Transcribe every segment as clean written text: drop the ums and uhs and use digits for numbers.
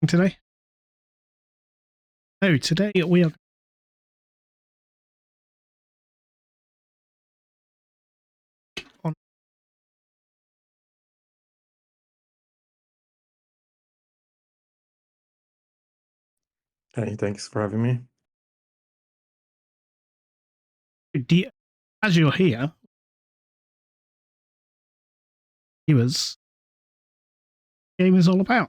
today? Oh, today we are on Hey, thanks for having me. as you're here, viewers, game is all about.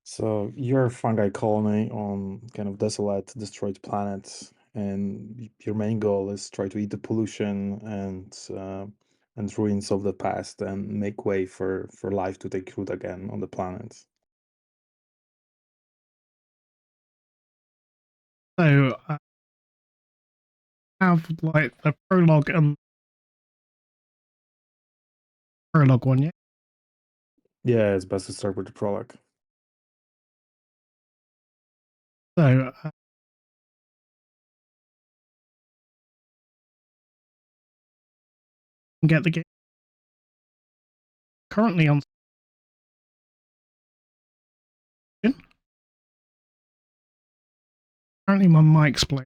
So you're a fungi colony on kind of desolate, destroyed planets, and your main goal is try to eat the pollution and ruins of the past and make way for life to take root again on the planet. So have like the prologue and prologue one, yeah. Yeah, it's best to start with the prologue. So get the game currently on. Currently, my mic's playing.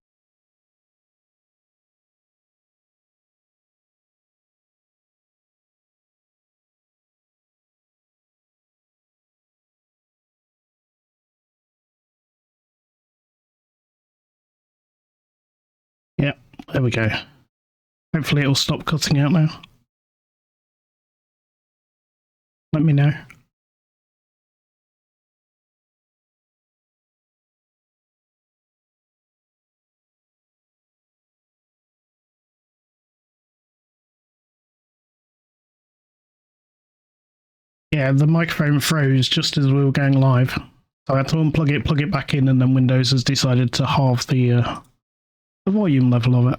Yeah, there we go. Hopefully, it'll stop cutting out now. Let me know. Yeah, the microphone froze just as we were going live. So I had to unplug it, plug it back in, and then Windows has decided to halve the volume level of it.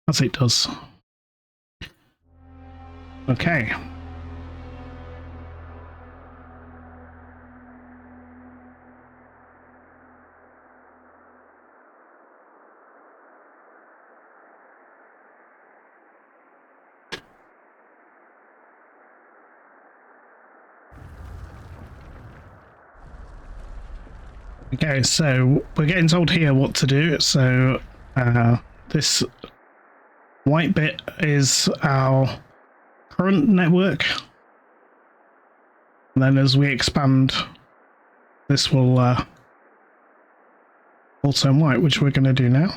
As it does. Okay. Okay, so we're getting told here what to do. So this white bit is our current network. And then as we expand, this will all turn white, which we're going to do now.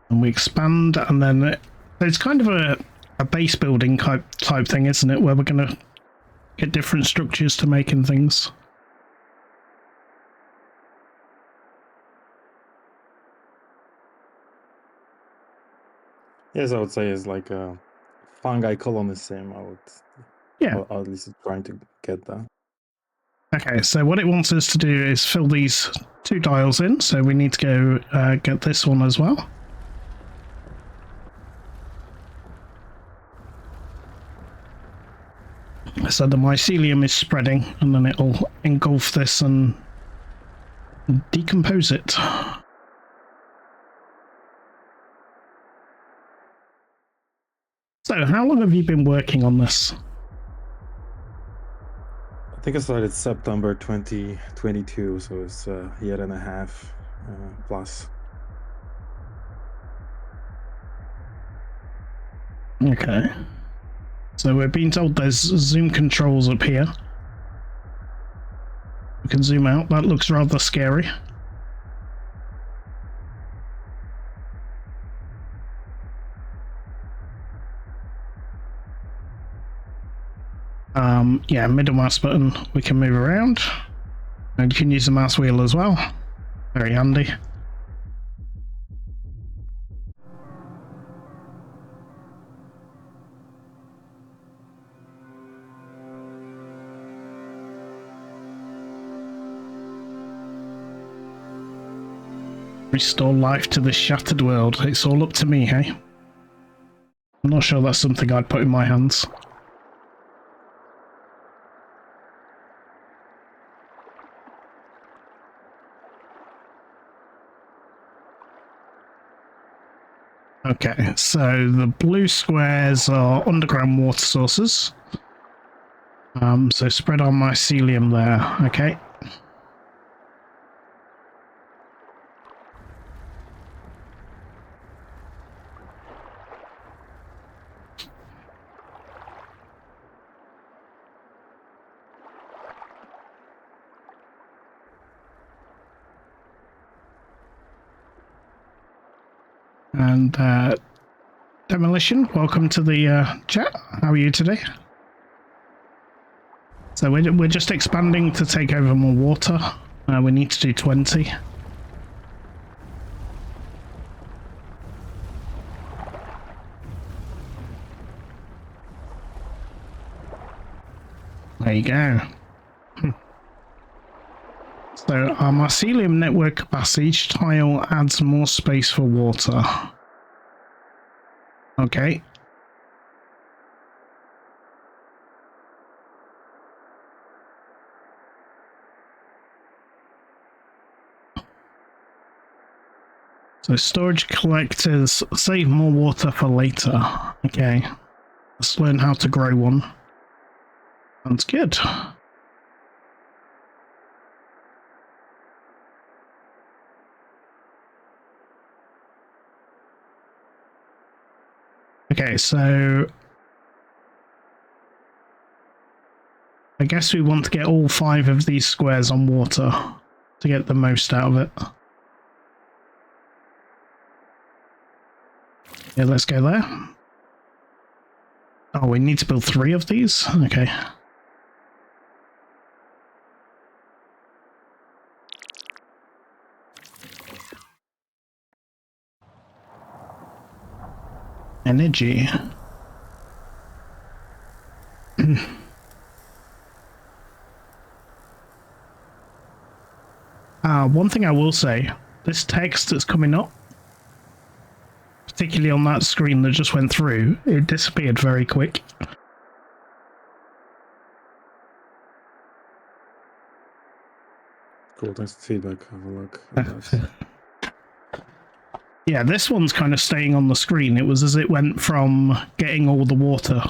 And we expand, and then it's kind of a base building type thing, isn't it? Where we're going to get different structures to making things. Yes, I would say it's like a fungi colony sim. Yeah. At least trying to get that. Okay, so what it wants us to do is fill these two dials in, so we need to go get this one as well. So the mycelium is spreading, and then it'll engulf this and decompose it. So how long have you been working on this? I think I started September 2022, so it's a year and a half plus. Okay. So we're being told there's zoom controls up here. We can zoom out. That looks rather scary. Yeah, middle mouse button, we can move around. And you can use the mouse wheel as well. Very handy. Restore life to the shattered world. It's all up to me, hey? I'm not sure that's something I'd put in my hands. Okay, so the blue squares are underground water sources. So spread our mycelium there, okay? And Demolition, welcome to the chat. How are you today? So we're just expanding to take over more water. We need to do 20. There you go. So our mycelium network capacity, each tile adds more space for water. Okay. So storage collectors save more water for later. Okay. Let's learn how to grow one. Sounds good. Okay, so I guess we want to get all 5 of these squares on water to get the most out of it. Yeah, let's go there. Oh, we need to build 3 of these? Okay. Energy. One thing I will say, this text that's coming up, particularly on that screen that just went through, it disappeared very quick. Cool, thanks for feedback. Have a look at that. Yeah, this one's kind of staying on the screen. It was as it went from getting all the water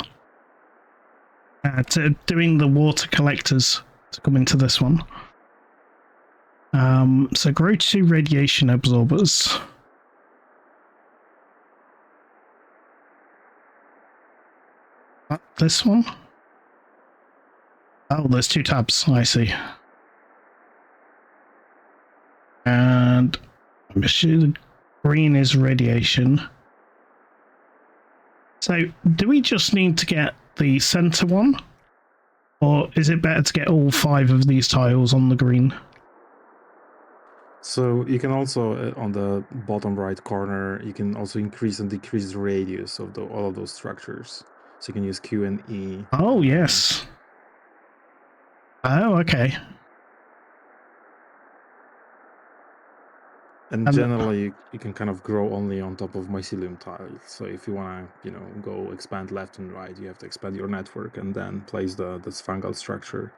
to doing the water collectors to come into this one. So grow 2 radiation absorbers. This one? Oh, there's 2 tabs, I see. And I'm sure the green is radiation. So do we just need to get the center one? Or is it better to get all 5 of these tiles on the green? So you can also, on the bottom right corner, you can also increase and decrease the radius of all of those structures. So you can use Q and E. Oh, yes. Oh, okay. And generally, you can kind of grow only on top of mycelium tiles. So if you want to, go expand left and right, you have to expand your network and then place this fungal structure.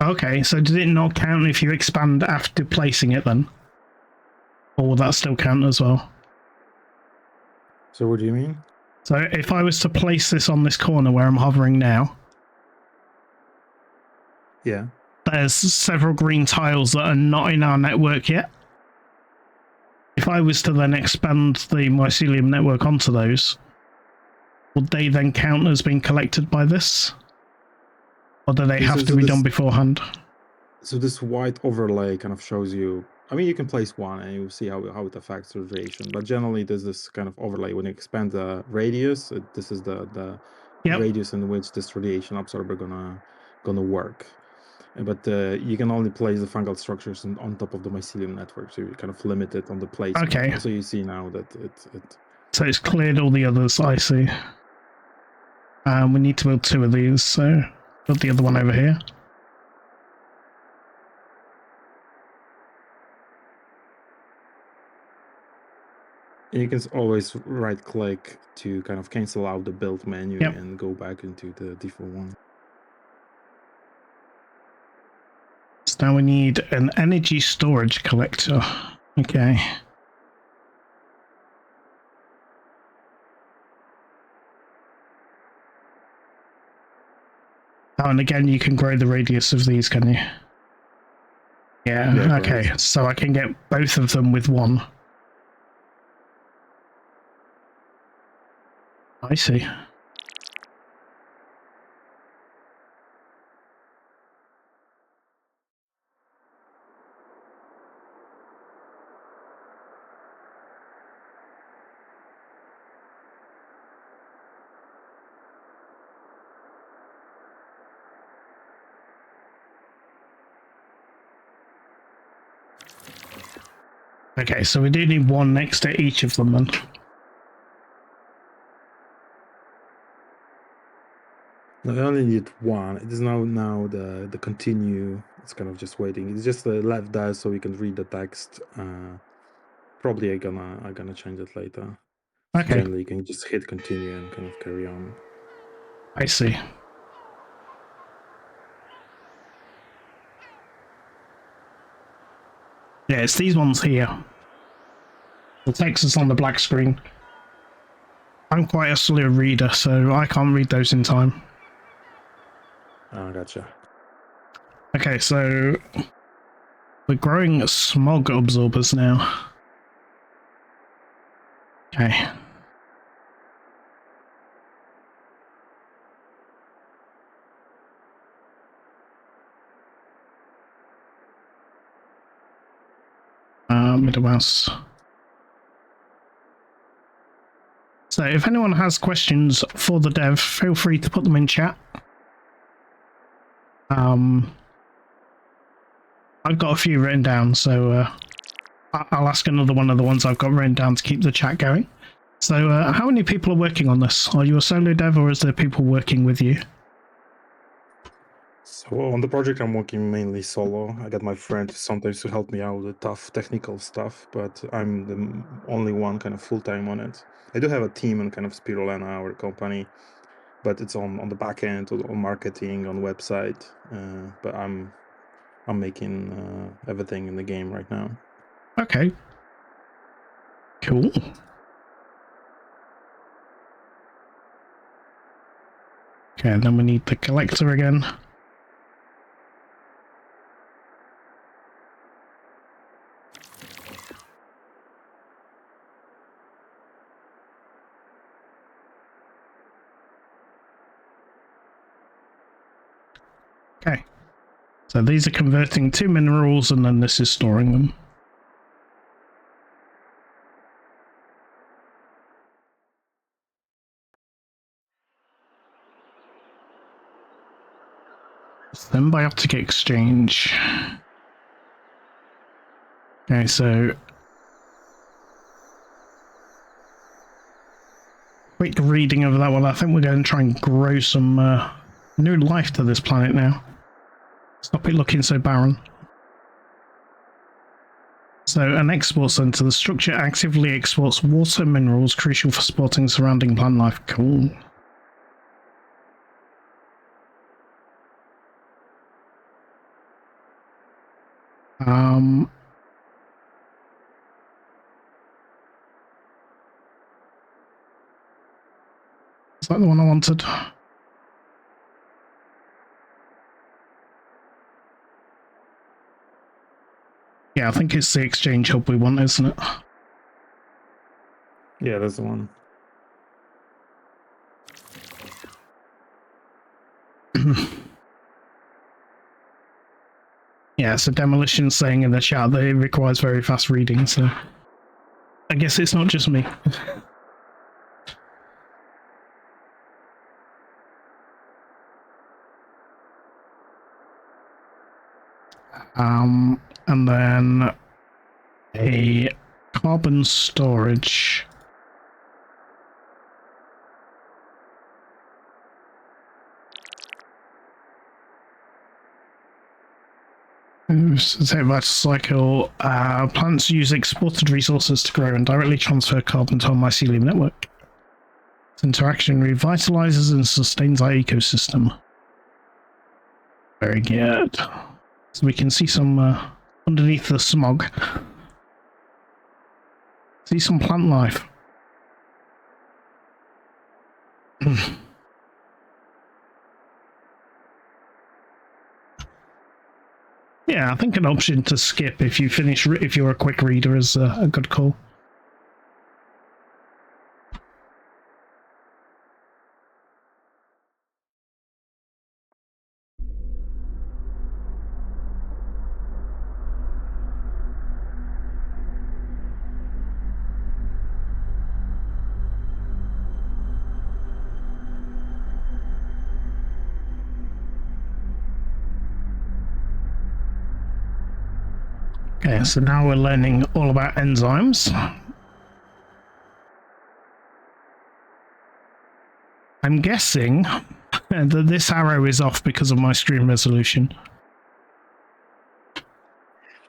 Okay, so did it not count if you expand after placing it then? Or will that still count as well? So what do you mean? So if I was to place this on this corner where I'm hovering now, yeah, there's several green tiles that are not in our network yet. If I was to then expand the mycelium network onto those, would they then count as being collected by this? Or do they have to be done beforehand? So this white overlay kind of shows you, I mean, you can place one and you'll see how it affects the radiation. But generally, there's this kind of overlay. When you expand the radius, this is the radius in which this radiation absorber gonna work. But you can only place the fungal structures on top of the mycelium network, so you're kind of limited on the placement. Okay. Also, you see now that it. So it's cleared all the others, I see. We need to build 2 of these, so build the other one over here. And you can always right-click to kind of cancel out the build menu and go back into the default one. So now we need an energy storage collector. Okay. Oh, and again, you can grow the radius of these, can you? Yeah, Yeah, okay. correct. So I can get both of them with one. I see. Okay, so we do need one next to each of them then. No, I only need one. It is now the continue. It's kind of just waiting. It's just the left dice so we can read the text. Probably I'm gonna change it later. So Okay, generally you can just hit continue and kind of carry on. I see. Yeah, it's these ones here. The text is on the black screen. I'm quite a slow reader, so I can't read those in time. Gotcha. Okay, so we're growing smog absorbers now. Okay. Middle mouse. So if anyone has questions for the dev, feel free to put them in chat. I've got a few written down, so I'll ask another one of the ones I've got written down to keep the chat going. So how many people are working on this? Are you a solo dev or is there people working with you? So on the project I'm working mainly solo. I got my friend sometimes to help me out with tough technical stuff, but I'm the only one kind of full-time on it. I do have a team in kind of Spirulina, our company, but it's on the back end, on marketing, on website. But I'm making everything in the game right now. Okay. Cool. Okay, and then we need the collector again. Okay. So these are converting to minerals and then this is storing them. Symbiotic exchange. Okay, so quick reading of that one. I think we're going to try and grow some new life to this planet now. Stop it looking so barren. So an export center. The structure actively exports water minerals crucial for supporting surrounding plant life. Cool. Is that the one I wanted? Yeah, I think it's the exchange hub we want, isn't it? Yeah, that's the one. Yeah, so Demolition's saying in the chat that it requires very fast reading, so I guess it's not just me. And then a carbon storage. Say vital cycle. Plants use exported resources to grow and directly transfer carbon to our mycelium network. This interaction revitalizes and sustains our ecosystem. Very good. So we can see some underneath the smog. See some plant life. Yeah, I think an option to skip if you finish, if you're a quick reader, is a good call. Okay, so now we're learning all about enzymes. I'm guessing that this arrow is off because of my stream resolution.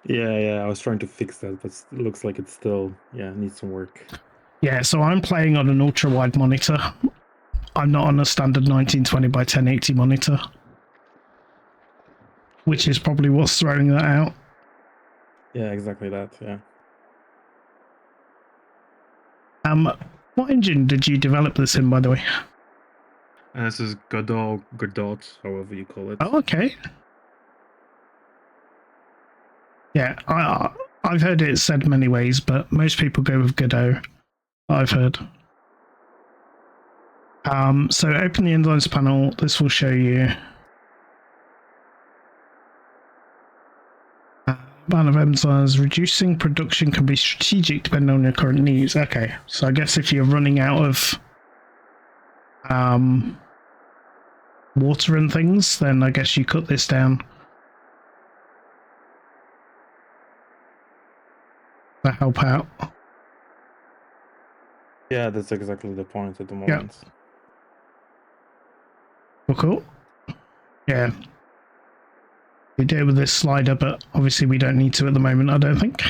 Yeah, I was trying to fix that, but it looks like it still, needs some work. Yeah, so I'm playing on an ultra-wide monitor. I'm not on a standard 1920 by 1080 monitor, which is probably what's throwing that out. Yeah, exactly that, yeah. What engine did you develop this in, by the way? This is Godot, however you call it. Oh, okay. Yeah, I've heard it said many ways, but most people go with Godot, I've heard. So open the enzymes panel. This will show you amount of enzymes. Reducing production can be strategic depending on your current needs. Okay, so I guess if you're running out of water and things, then I guess you cut this down to help out. Yeah, that's exactly the point at the moment. Yeah. Well, cool. Yeah. We do it with this slider, but obviously we don't need to at the moment, I don't think.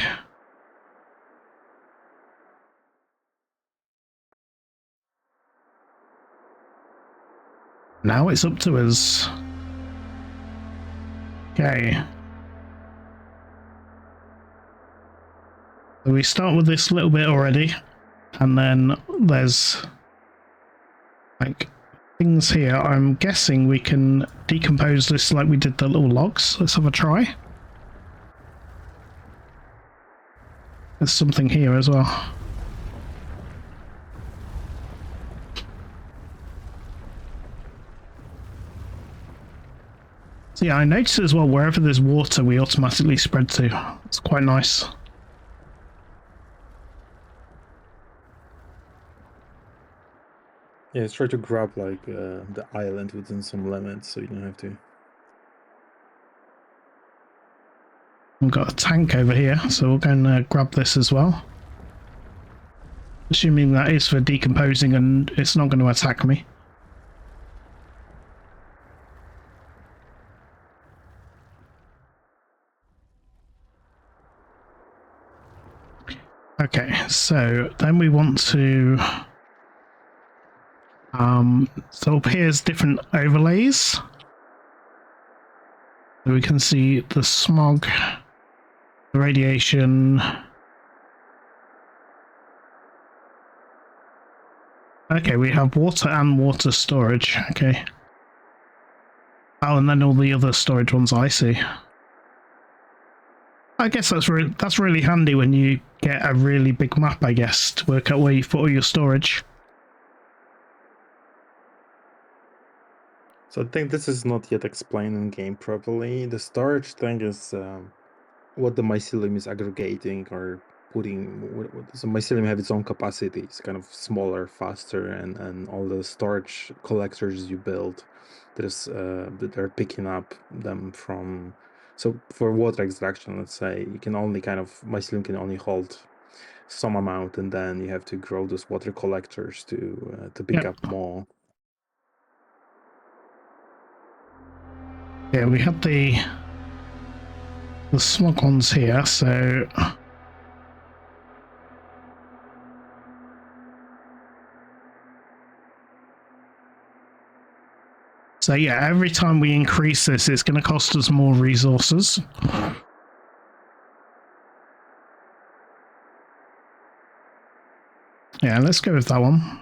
Now it's up to us. Okay. So we start with this little bit already, and then there's like things here. I'm guessing we can decompose this like we did the little logs. Let's have a try. There's something here as well. So yeah, I noticed as well, wherever there's water, we automatically spread to. It's quite nice. Yeah, try to grab like the island within some limits, so you don't have to. We've got a tank over here, so we'll go and grab this as well. Assuming that is for decomposing and it's not going to attack me. Okay, so then we want to so up here's different overlays. So we can see the smog, the radiation. Okay, we have water and water storage. Okay. Oh, and then all the other storage ones, I see. I guess that's really handy when you get a really big map, I guess, to work out where you put all your storage. So I think this is not yet explained in game properly. The storage thing is what the mycelium is aggregating or putting. So mycelium have its own capacity. It's kind of smaller, faster, and all the storage collectors you build, that they're picking up them from. So for water extraction, let's say, you can only mycelium can only hold some amount, and then you have to grow those water collectors to pick up more. Yeah, we have the smog ones here, so yeah, every time we increase this, it's going to cost us more resources. Yeah, let's go with that one.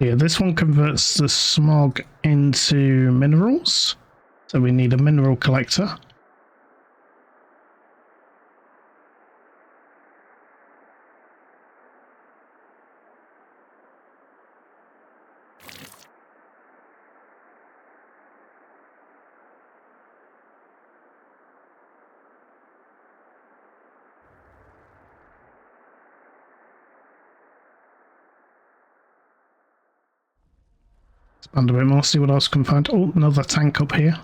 Yeah, this one converts the smog into minerals. So we need a mineral collector. Expand a bit more, see what else we can find. Oh, another tank up here.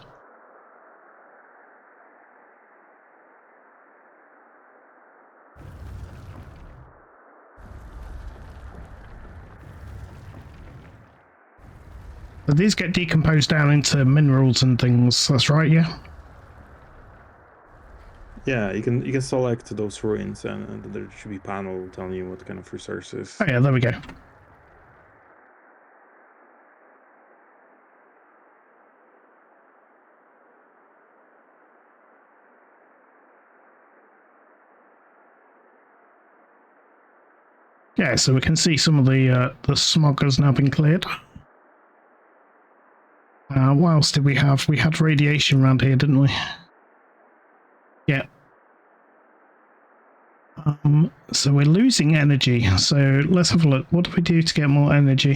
So these get decomposed down into minerals and things, that's right, yeah? Yeah, you can select those ruins, and there should be a panel telling you what kind of resources. Oh yeah, there we go. Yeah, so we can see some of the smog has now been cleared. What else did we have? We had radiation around here, didn't we? Yeah. So we're losing energy. So let's have a look. What do we do to get more energy?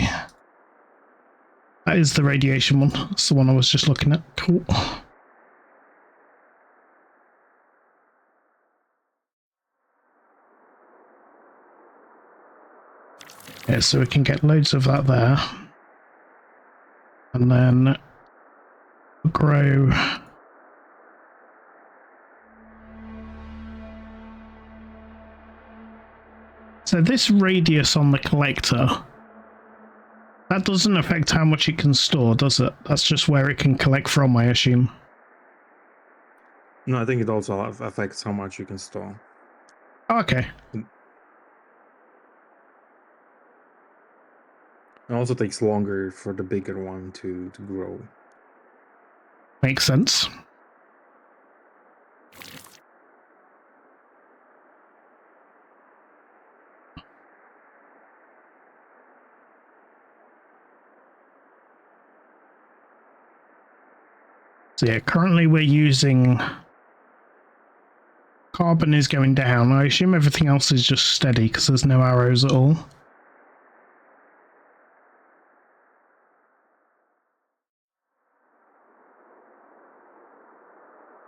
That is the radiation one. That's the one I was just looking at. Cool. Yeah, so we can get loads of that there. And then grow. So this radius on the collector, that doesn't affect how much it can store, does it? That's just where it can collect from, I assume. No, I think it also affects how much you can store. Okay. It also takes longer for the bigger one to grow. Makes sense. So yeah, currently we're using... Carbon is going down. I assume everything else is just steady because there's no arrows at all.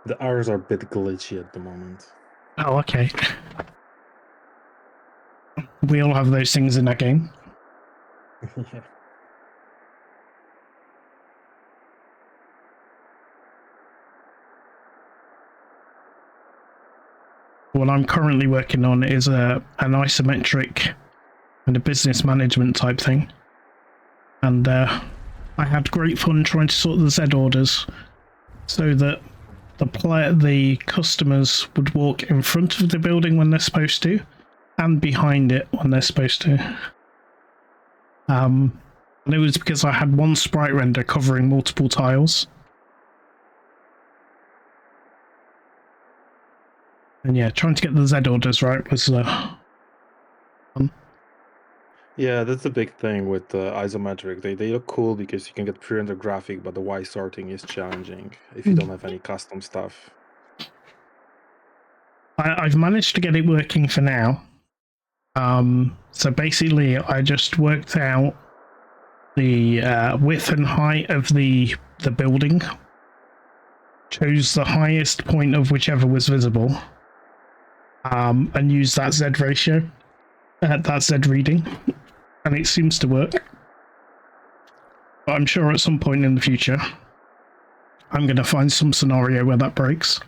The arrows are a bit glitchy at the moment. Oh, okay. We all have those things in that game. Yeah. What I'm currently working on is an isometric and a business management type thing. And I had great fun trying to sort the Z orders so that the customers would walk in front of the building when they're supposed to and behind it when they're supposed to. And it was because I had one sprite render covering multiple tiles. And yeah, trying to get the Z orders right was fun. Yeah, that's the big thing with isometric. They look cool because you can get pre-rendered graphic, but the Y sorting is challenging if you don't have any custom stuff. I've managed to get it working for now. So basically, I just worked out the width and height of the building, chose the highest point of whichever was visible, and used that Z ratio, that Z reading, and it seems to work. But I'm sure at some point in the future, I'm going to find some scenario where that breaks.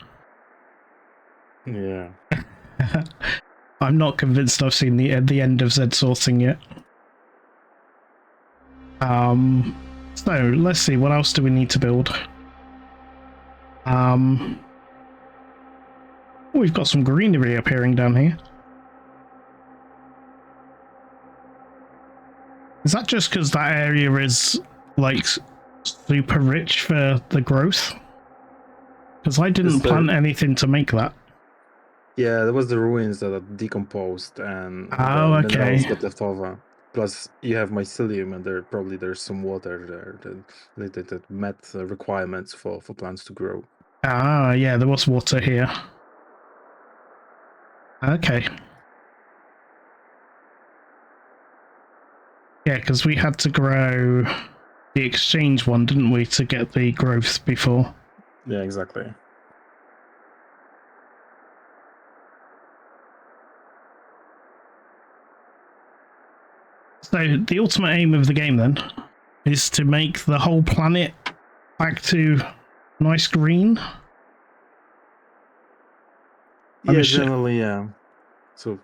Yeah. I'm not convinced I've seen the end of Z sorting yet. So let's see, what else do we need to build? We've got some greenery appearing down here. Is that just because that area is like super rich for the growth? Because I didn't plant anything to make that. Yeah, there was the ruins that are decomposed and Oh, the minerals okay. got left over. Plus, you have mycelium, and there's some water there that met the requirements for plants to grow. Ah, yeah, there was water here. Okay. Yeah, because we had to grow the exchange one, didn't we, to get the growth before? Yeah, exactly. So the ultimate aim of the game then is to make the whole planet back to nice green. Yeah, generally, yeah. So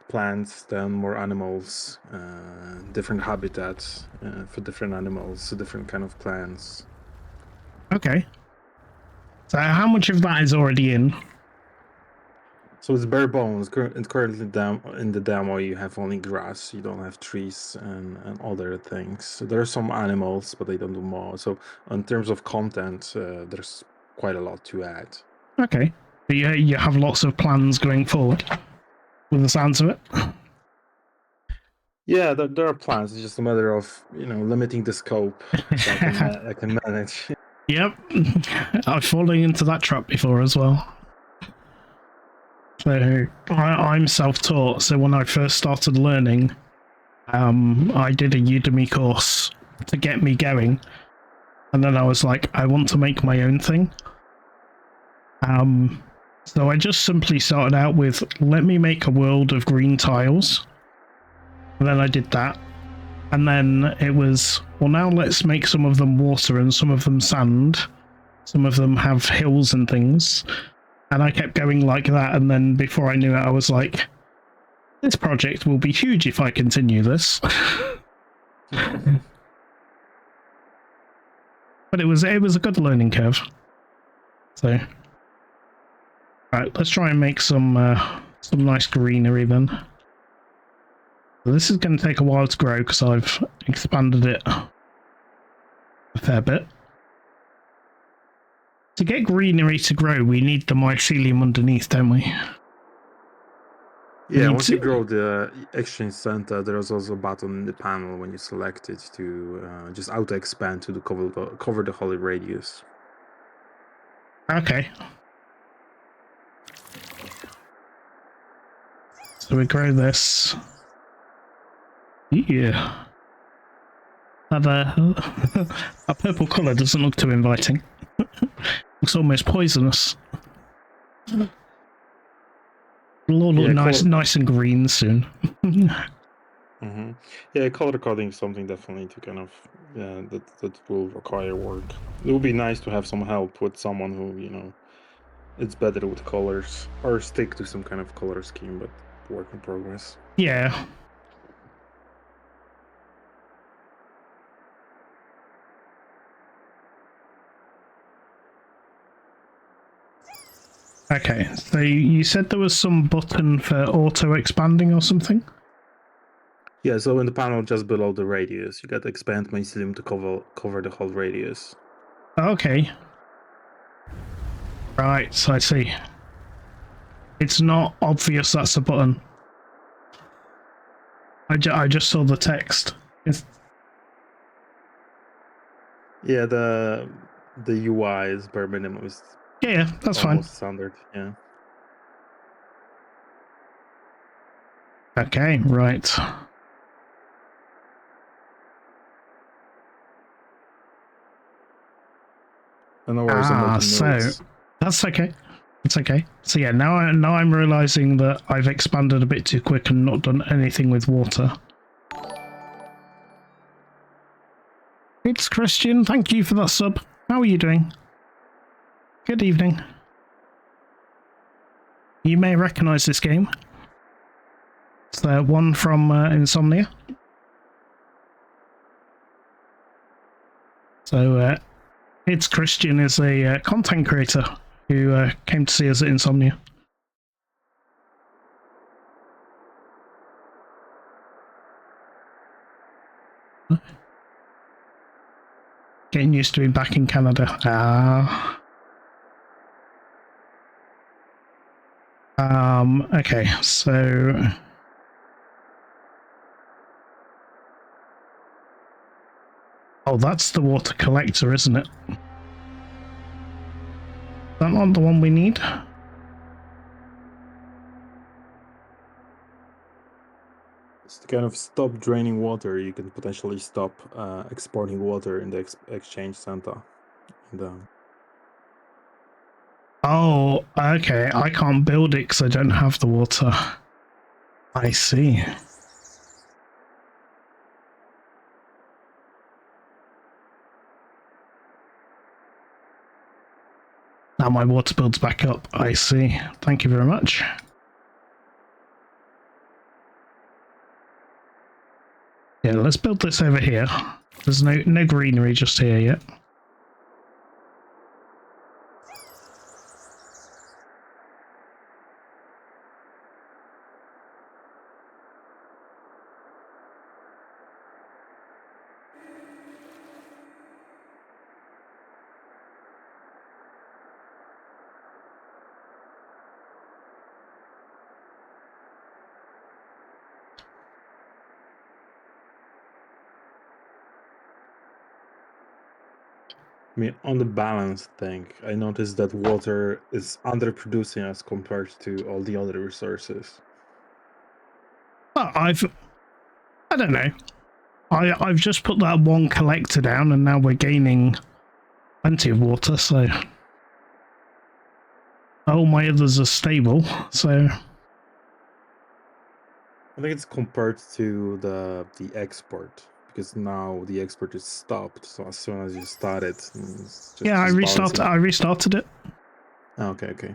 plants, then more animals, different habitats for different animals, different kind of plants. Okay. So how much of that is already in? So it's bare bones. Currently, in the demo, you have only grass. You don't have trees and other things. So there are some animals, but they don't do more. So in terms of content, there's quite a lot to add. Okay. But you have lots of plans going forward, with the sounds of it. Yeah, there are plans. It's just a matter of limiting the scope so I can manage. Yep. I've fallen into that trap before as well. So I'm self-taught. So when I first started learning, I did a Udemy course to get me going, and then I was like, I want to make my own thing. So I just simply started out with, let me make a world of green tiles. And then I did that. And then it was, well, now let's make some of them water and some of them sand. Some of them have hills and things. And I kept going like that. And then before I knew it, I was like, this project will be huge if I continue this. But it was a good learning curve. So, right, let's try and make some nice greenery then. So this is going to take a while to grow because I've expanded it a fair bit. To get greenery to grow, we need the mycelium underneath, don't we? Yeah, once you grow the exchange center, there's also a button in the panel when you select it to just auto expand to cover the whole radius. Okay. So we grow this. Yeah. A purple colour doesn't look too inviting. Looks almost poisonous. It'll all look nice and green soon. Mm-hmm. Yeah, color coding is something definitely to kind of that will require work. It would be nice to have some help with someone who it's better with colors or stick to some kind of color scheme, but work in progress. Yeah. Okay, so you said there was some button for auto expanding or something? Yeah, so in the panel just below the radius, you got to expand mycelium to cover the whole radius. Okay. Right, so I see. It's not obvious that's a button. I just saw the text. Yeah, the UI is bare minimum. Yeah, that's fine. Almost standard, yeah. Okay, right. And no worries, I'm making So notes. that's okay. It's okay. So yeah, now I'm realizing that I've expanded a bit too quick and not done anything with water. It's Christian. Thank you for that sub. How are you doing? Good evening. You may recognize this game. It's the one from Insomnia. So It's Christian is a content creator who came to see us at Insomnia. Getting used to being back in Canada. Okay, so Oh, that's the water collector, isn't it? Is that not the one we need? It's to kind of stop draining water. You can potentially stop exporting water in the exchange center. Oh, okay. I can't build it because I don't have the water. I see. Now my water builds back up. I see. Thank you very much. Yeah, let's build this over here. There's no greenery just here yet. I mean, on the balance thing, I noticed that water is underproducing as compared to all the other resources. Well, I don't know. I've just put that one collector down, and now we're gaining plenty of water. So all my others are stable. So I think it's compared to the export, because now the export is stopped. So as soon as you start it, it's just yeah, I balancing. restarted it. Oh, okay.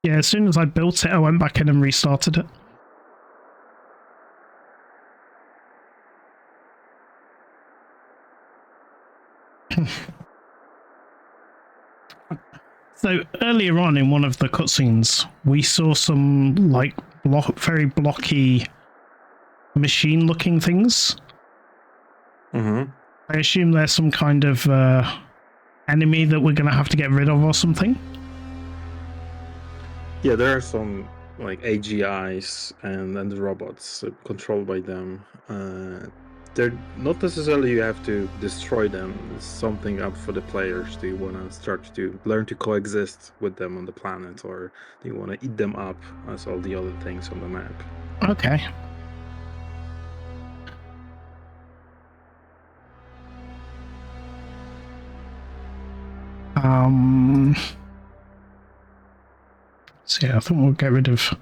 Yeah, as soon as I built it, I went back in and restarted it. So earlier on in one of the cutscenes, we saw some like very blocky machine-looking things. Mm-hmm. I assume there's some kind of enemy that we're going to have to get rid of or something. Yeah, there are some like AGIs and robots controlled by them. They're not necessarily you have to destroy them. It's something up for the players. Do you want to start to learn to coexist with them on the planet, or do you want to eat them up as all the other things on the map? Okay. So yeah, I think we'll get rid of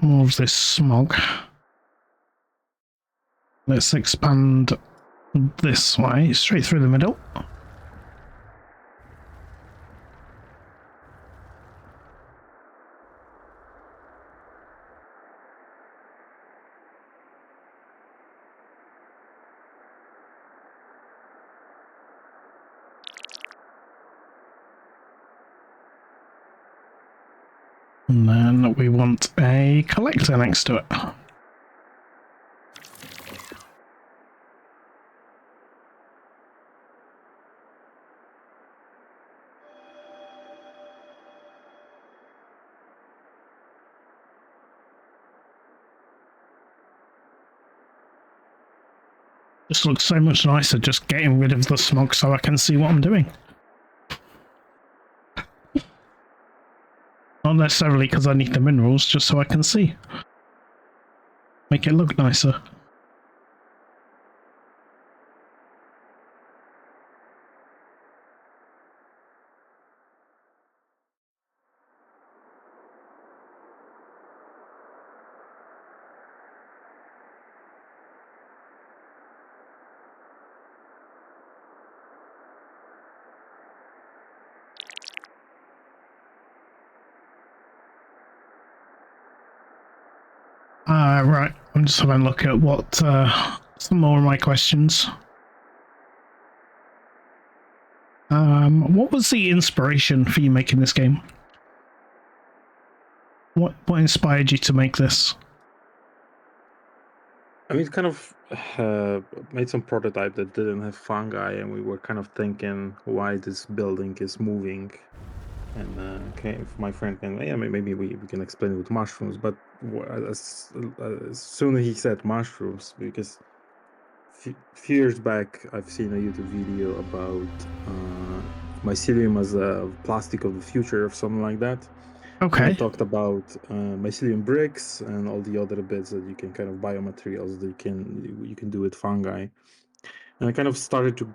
more of this smog. Let's expand this way, straight through the middle. And then we want a collector next to it. This looks so much nicer just getting rid of the smog so I can see what I'm doing. Not necessarily because I need the minerals, just so I can see. Make it look nicer. Right. I'm just having a look at what some more of my questions. What was the inspiration for you making this game? What inspired you to make this? I mean, kind of made some prototype that didn't have fungi, and we were kind of thinking why this building is moving. And okay, if my friend can, yeah, maybe we can explain it with mushrooms. But as soon as he said mushrooms, because few years back, I've seen a YouTube video about mycelium as a plastic of the future or something like that. And I Okay. talked about mycelium bricks and all the other bits that you can kind of biomaterials that you can do with fungi. And I kind of started to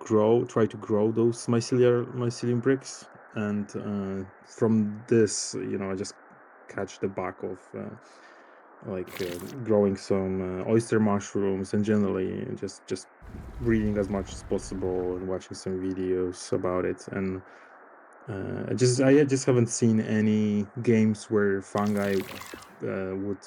try to grow those mycelium bricks. And from this, I just catch the back of growing some oyster mushrooms, and generally just reading as much as possible and watching some videos about it. And I just haven't seen any games where fungi would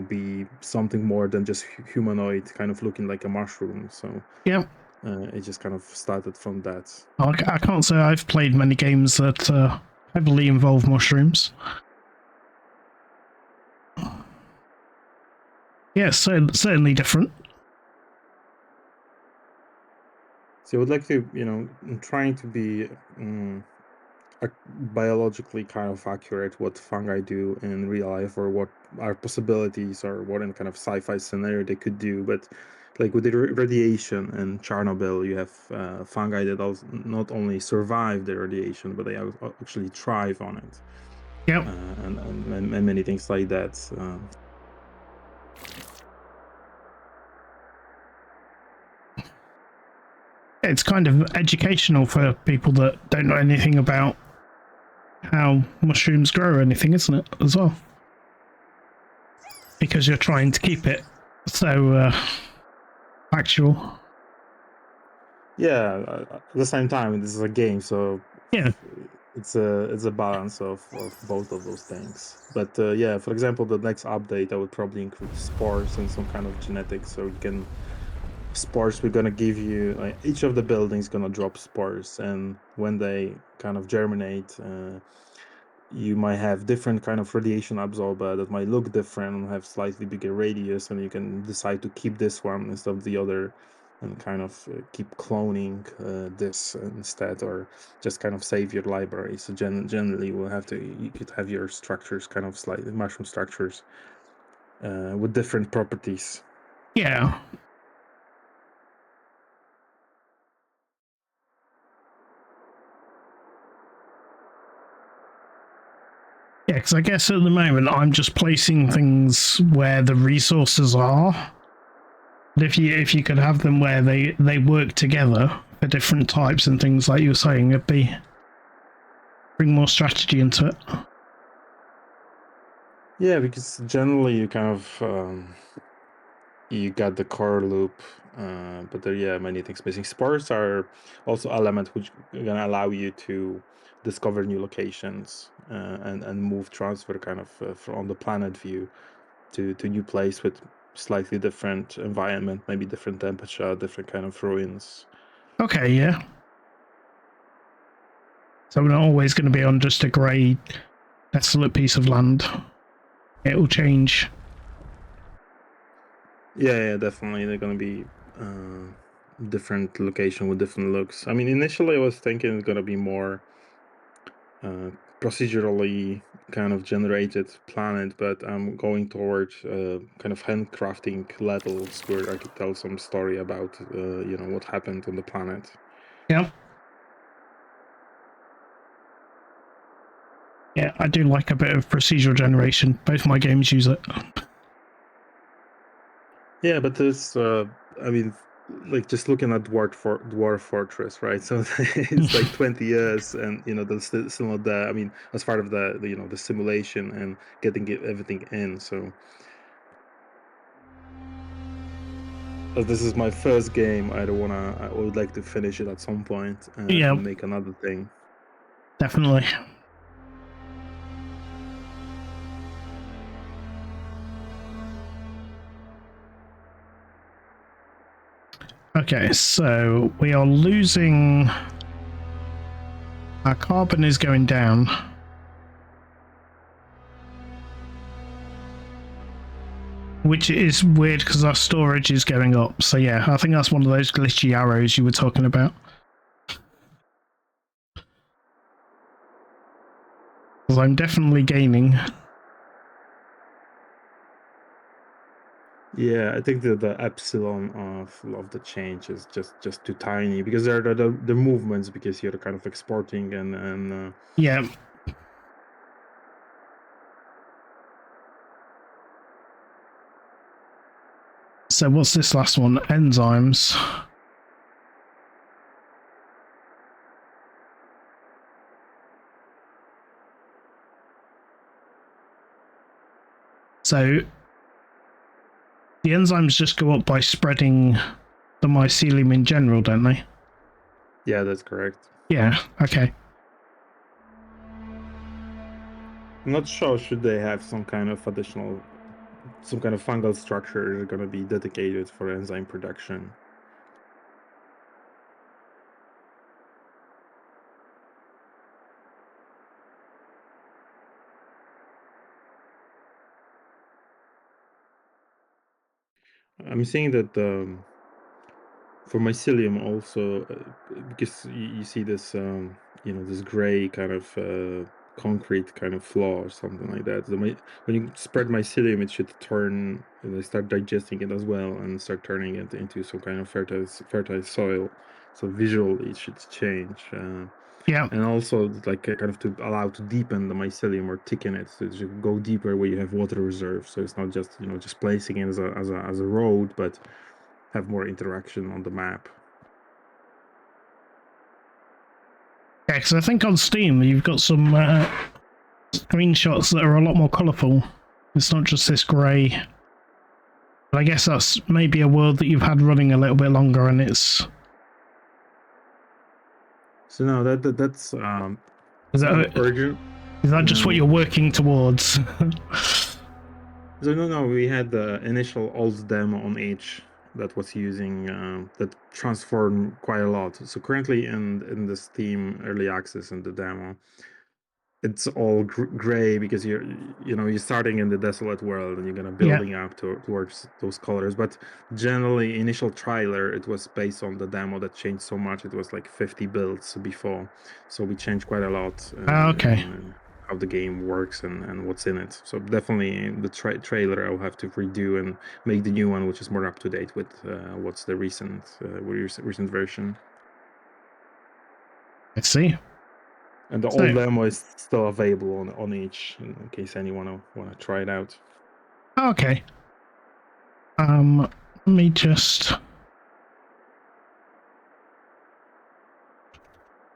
be something more than just humanoid, kind of looking like a mushroom. So Yeah. it just kind of started from that. I can't say I've played many games that heavily involve mushrooms. Yeah, certainly different. So I would like to, trying to be biologically kind of accurate what fungi do in real life, or what are possibilities, or what in kind of sci-fi scenario they could do. But like with the radiation and Chernobyl, you have fungi that also not only survive the radiation, but they actually thrive on it, Yep. and many things like that. It's kind of educational for people that don't know anything about how mushrooms grow or anything, isn't it, as well? Because you're trying to keep it so factual. Yeah, at the same time, this is a game, so Yeah. it's a balance of both of those things. But yeah, for example, the next update I would probably include spores and some kind of genetics, so you can spores we're gonna give you, each of the buildings gonna drop spores, and when they kind of germinate, you might have different kind of radiation absorber that might look different and have slightly bigger radius, and you can decide to keep this one instead of the other, and kind of keep cloning this instead, or just kind of save your library. So generally you could have your structures kind of slightly mushroom structures with different properties. Yeah. Yeah, because I guess at the moment I'm just placing things where the resources are. But if you could have them where they work together for different types and things like you were saying, it'd bring more strategy into it. Yeah, because generally you kind of you got the core loop, but there, yeah, many things missing. Spores are also element which are gonna allow you to discover new locations, and move transfer kind of from the planet view to new place with slightly different environment, maybe different temperature, different kind of ruins. Okay, yeah. So we're not always going to be on just a grey, desolate piece of land. It will change. Yeah, definitely. They're gonna be different location with different looks. I mean, initially I was thinking it's gonna be more uh, procedurally kind of generated planet, but I'm going towards kind of handcrafting levels where I could tell some story about what happened on the planet. Yep. Yeah, I do like a bit of procedural generation. Both my games use it. Yeah, but it's I mean, like just looking at Dwarf Fortress, right? So it's like 20 years, and there's still not there. I mean, as part of the simulation and getting everything in. So as this is my first game, I would like to finish it at some point, Yeah, and make another thing. definitely. Okay, so we are losing. Our carbon is going down. Which is weird because our storage is going up. So yeah, I think that's one of those glitchy arrows you were talking about. Because I'm definitely gaining. Yeah, I think that the epsilon of the change is just too tiny, because they're the movements, because you're kind of exporting and Yeah. So what's this last one? Enzymes. So the enzymes just go up by spreading the mycelium in general, don't they? yeah, that's correct. Yeah, okay. I'm not sure, should they have some kind of fungal structure going to be dedicated for enzyme production. I'm seeing that for mycelium also, because you see this, this gray kind of concrete kind of flaw or something like that. When you spread mycelium, it should turn, they start digesting it as well and start turning it into some kind of fertile soil. So visually, it should change. Yeah. And also, like, kind of to allow to deepen the mycelium or thicken it, so it should go deeper where you have water reserves. So it's not just just placing it as a road, but have more interaction on the map. Yeah, because I think on Steam you've got some screenshots that are a lot more colourful. It's not just this grey. But I guess that's maybe a world that you've had running a little bit longer, and it's. So no, that's Is urgent. Is that just what you're working towards? So no, we had the initial old demo on H that was using that transformed quite a lot. So currently in the Steam early access and the demo, it's all gray, because you're starting in the desolate world and you're gonna building up towards those colors. But generally, initial trailer, it was based on the demo that changed so much. It was like 50 builds before, so we changed quite a lot Okay. in how the game works and what's in it. So definitely the trailer I'll have to redo and make the new one, which is more up to date with what's the recent version. Let's see. And the old demo is still available on each, in case anyone want to try it out. Okay. Let me just.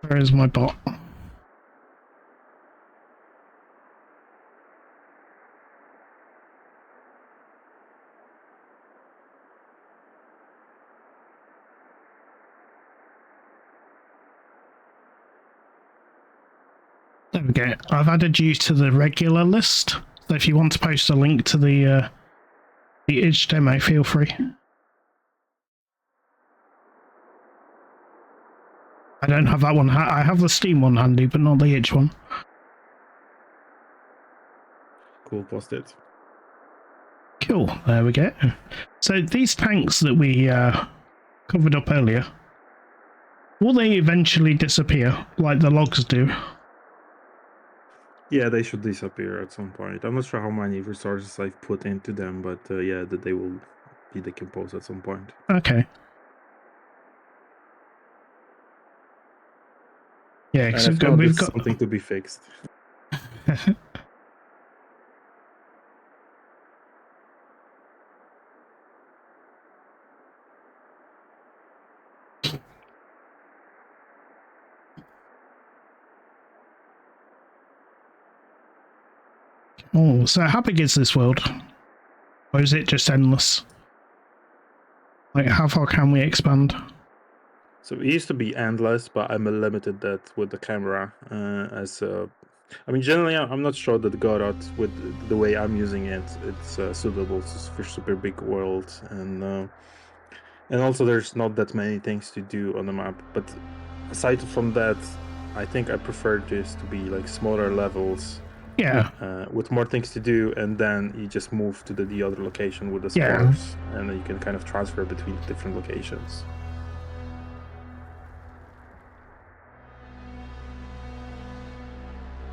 Where is my bot? There we go. I've added you to the regular list. So if you want to post a link to the itch demo, feel free. I don't have that one. I have the Steam one handy, but not the itch one. Cool, post it. Cool. There we go. So these tanks that we covered up earlier, will they eventually disappear like the logs do? Yeah, they should disappear at some point. I'm not sure how many resources I've put into them, but yeah, that they will be decomposed at some point. Okay. Yeah, because we've got something to be fixed. Oh, so how big is this world? Or is it just endless? Like, how far can we expand? So it used to be endless, but I'm limited that with the camera. I mean, generally, I'm not sure that Godot, with the way I'm using it, it's suitable for super big worlds, and also there's not that many things to do on the map. But aside from that, I think I prefer this to be like smaller levels. Yeah. With more things to do, and then you just move to the other location with the spores, and then you can kind of transfer between the different locations.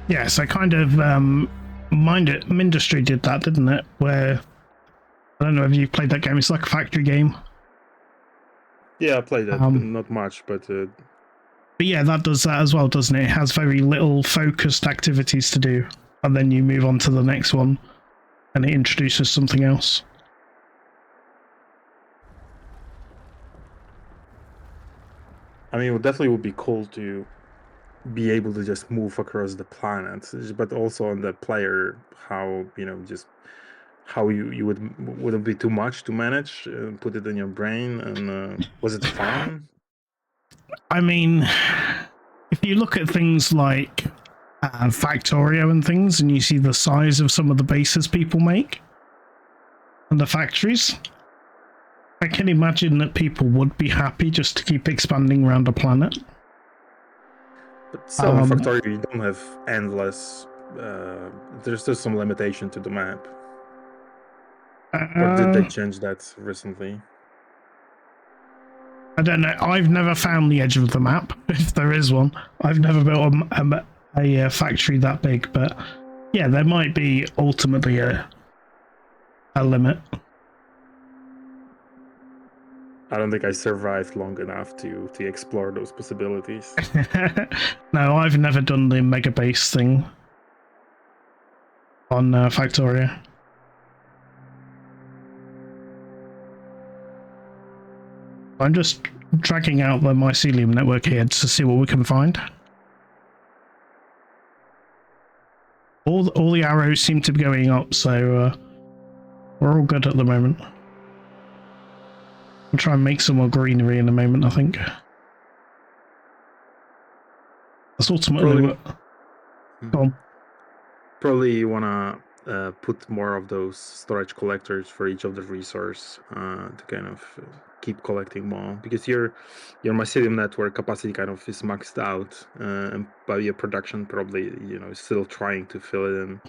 Yeah, so kind of Mindustry did that, didn't it? Where I don't know if you've played that game. It's like a factory game. Yeah, I played it, but not much, but yeah, that does that as well, doesn't it? It has very little focused activities to do, and then you move on to the next one, and it introduces something else. I mean, it definitely would be cool to be able to just move across the planet, but also on the player, how just how you would it be too much to manage? Put it in your brain, and was it fun? I mean, if you look at things like Factorio and things, and you see the size of some of the bases people make and the factories, I can imagine that people would be happy just to keep expanding around a planet. But still, in Factorio, you don't have endless. There's some limitation to the map. Or did they change that recently? I don't know. I've never found the edge of the map, if there is one. I've never built a factory that big, but yeah, there might be ultimately a limit. I don't think I survived long enough to explore those possibilities. No, I've never done the mega base thing on Factoria. I'm just dragging out the Mycelium network here to see what we can find. All the arrows seem to be going up, so we're all good at the moment. I'll try and make some more greenery in a moment, I think. That's ultimately what... Go on. Probably you want to put more of those storage collectors for each of the resource to kind of keep collecting more, because your Mycelium network capacity kind of is maxed out, but your production probably is still trying to fill it in.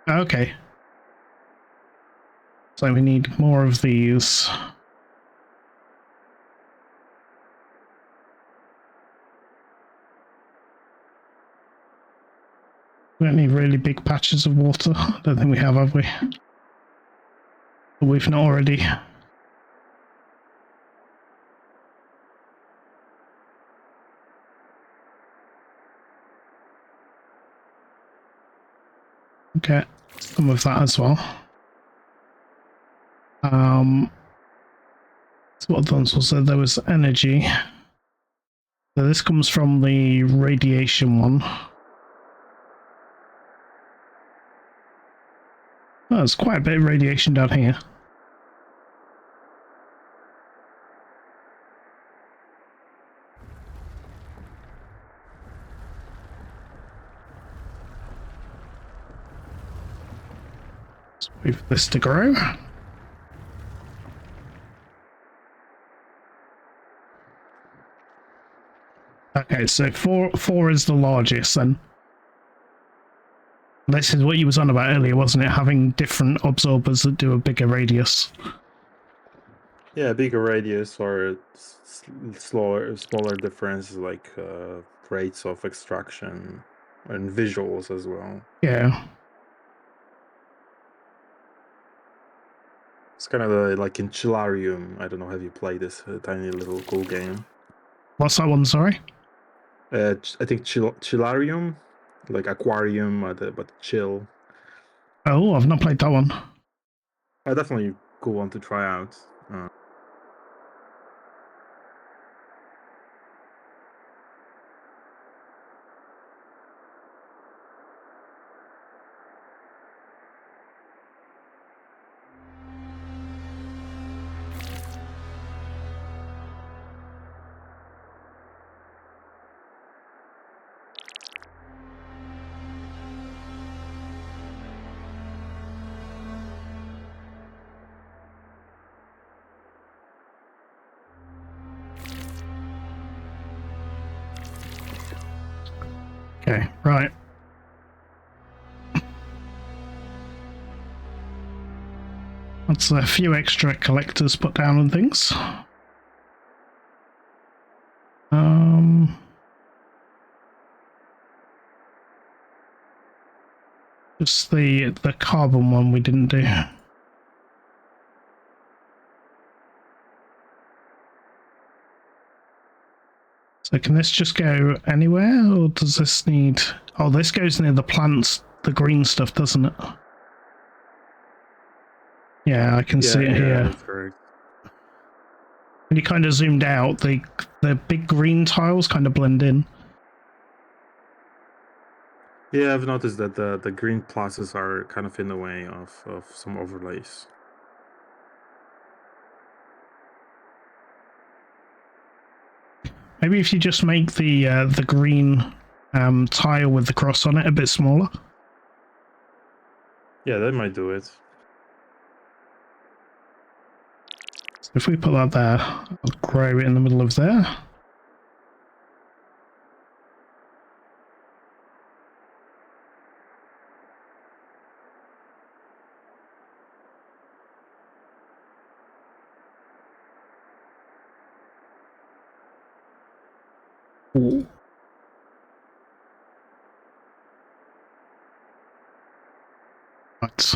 Okay. So we need more of these. We don't need really big patches of water. I don't think we have we? But we've not already. Okay, some of that as well. So what else was there? There was energy. So this comes from the radiation one. Oh, there's quite a bit of radiation down here. Let's wait for this to grow. Okay, so four is the largest then. This is what you was on about earlier, wasn't it? Having different absorbers that do a bigger radius. Yeah, bigger radius or smaller differences like rates of extraction and visuals as well. Yeah. It's kind of like in Chillarium. I don't know, have you played this tiny little cool game? What's that one, sorry? I think Chillarium, like aquarium, but chill. Oh, I've not played that one. Definitely cool one to try out. Okay, right. That's a few extra collectors put down and things. Just the carbon one we didn't do. So can this just go anywhere, or does this need... Oh, this goes near the plants, the green stuff, doesn't it? Yeah, I can see it here. That's correct. When you kind of zoomed out, the big green tiles kind of blend in. Yeah, I've noticed that the green pluses are kind of in the way of some overlays. Maybe if you just make the green tile with the cross on it a bit smaller. Yeah, that might do it. So if we put that there, I'll grow it in the middle of there. Ooh. Right.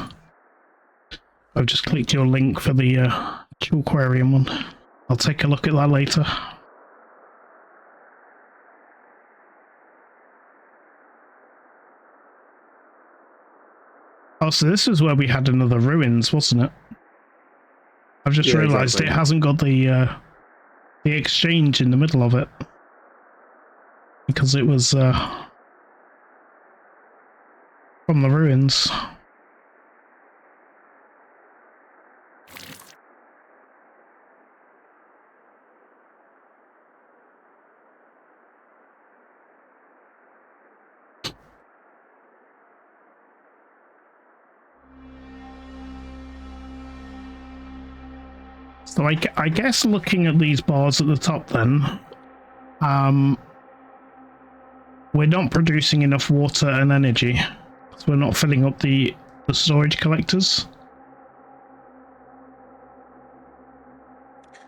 I've just clicked your link for the aquarium one. I'll take a look at that later. Oh, so this is where we had another ruins, wasn't it? I've just realised exactly. It hasn't got the exchange in the middle of it. Because it was from the ruins. So I guess looking at these bars at the top then, we're not producing enough water and energy. So we're not filling up the storage collectors.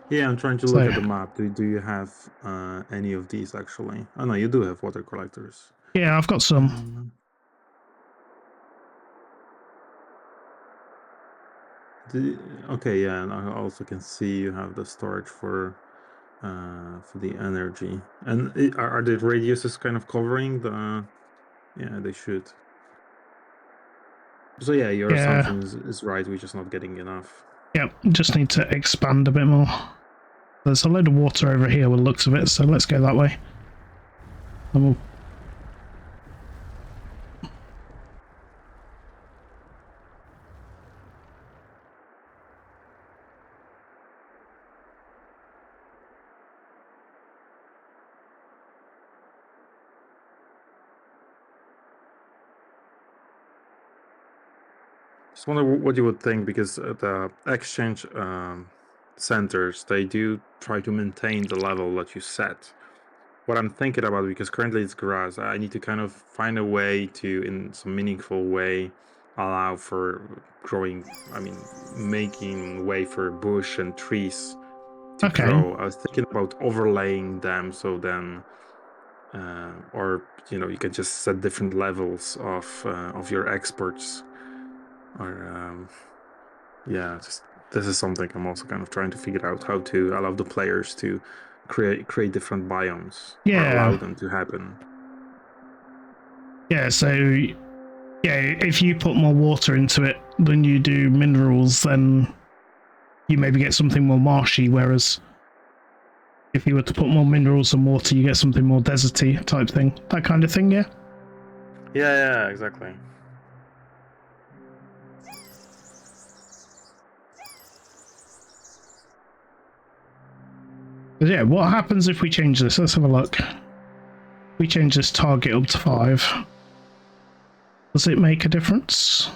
Yeah, I'm trying to look at the map. Do you have any of these actually? Oh no, you do have water collectors. Yeah, I've got some. Okay, yeah, and I also can see you have the storage for the energy. And are the radiuses kind of covering the? Yeah, they should. So yeah, your assumption is right. We're just not getting enough. Yep, just need to expand a bit more. There's a load of water over here with the looks of it, so let's go that way. And we'll... Just wonder what you would think, because the exchange centers, they do try to maintain the level that you set. What I'm thinking about, because currently it's grass, I need to kind of find a way to, in some meaningful way, allow for growing, making way for bush and trees to grow. I was thinking about overlaying them, so then, or you can just set different levels of your exports, or just this is something I'm also kind of trying to figure out, how to allow the players to create different biomes, or allow them to happen. Yeah, so if you put more water into it than you do minerals, then you maybe get something more marshy, whereas if you were to put more minerals and water, you get something more deserty type thing. That kind of thing, yeah? Yeah, exactly. Yeah, what happens if we change this? Let's have a look. We change this target up to 5. Does it make a difference?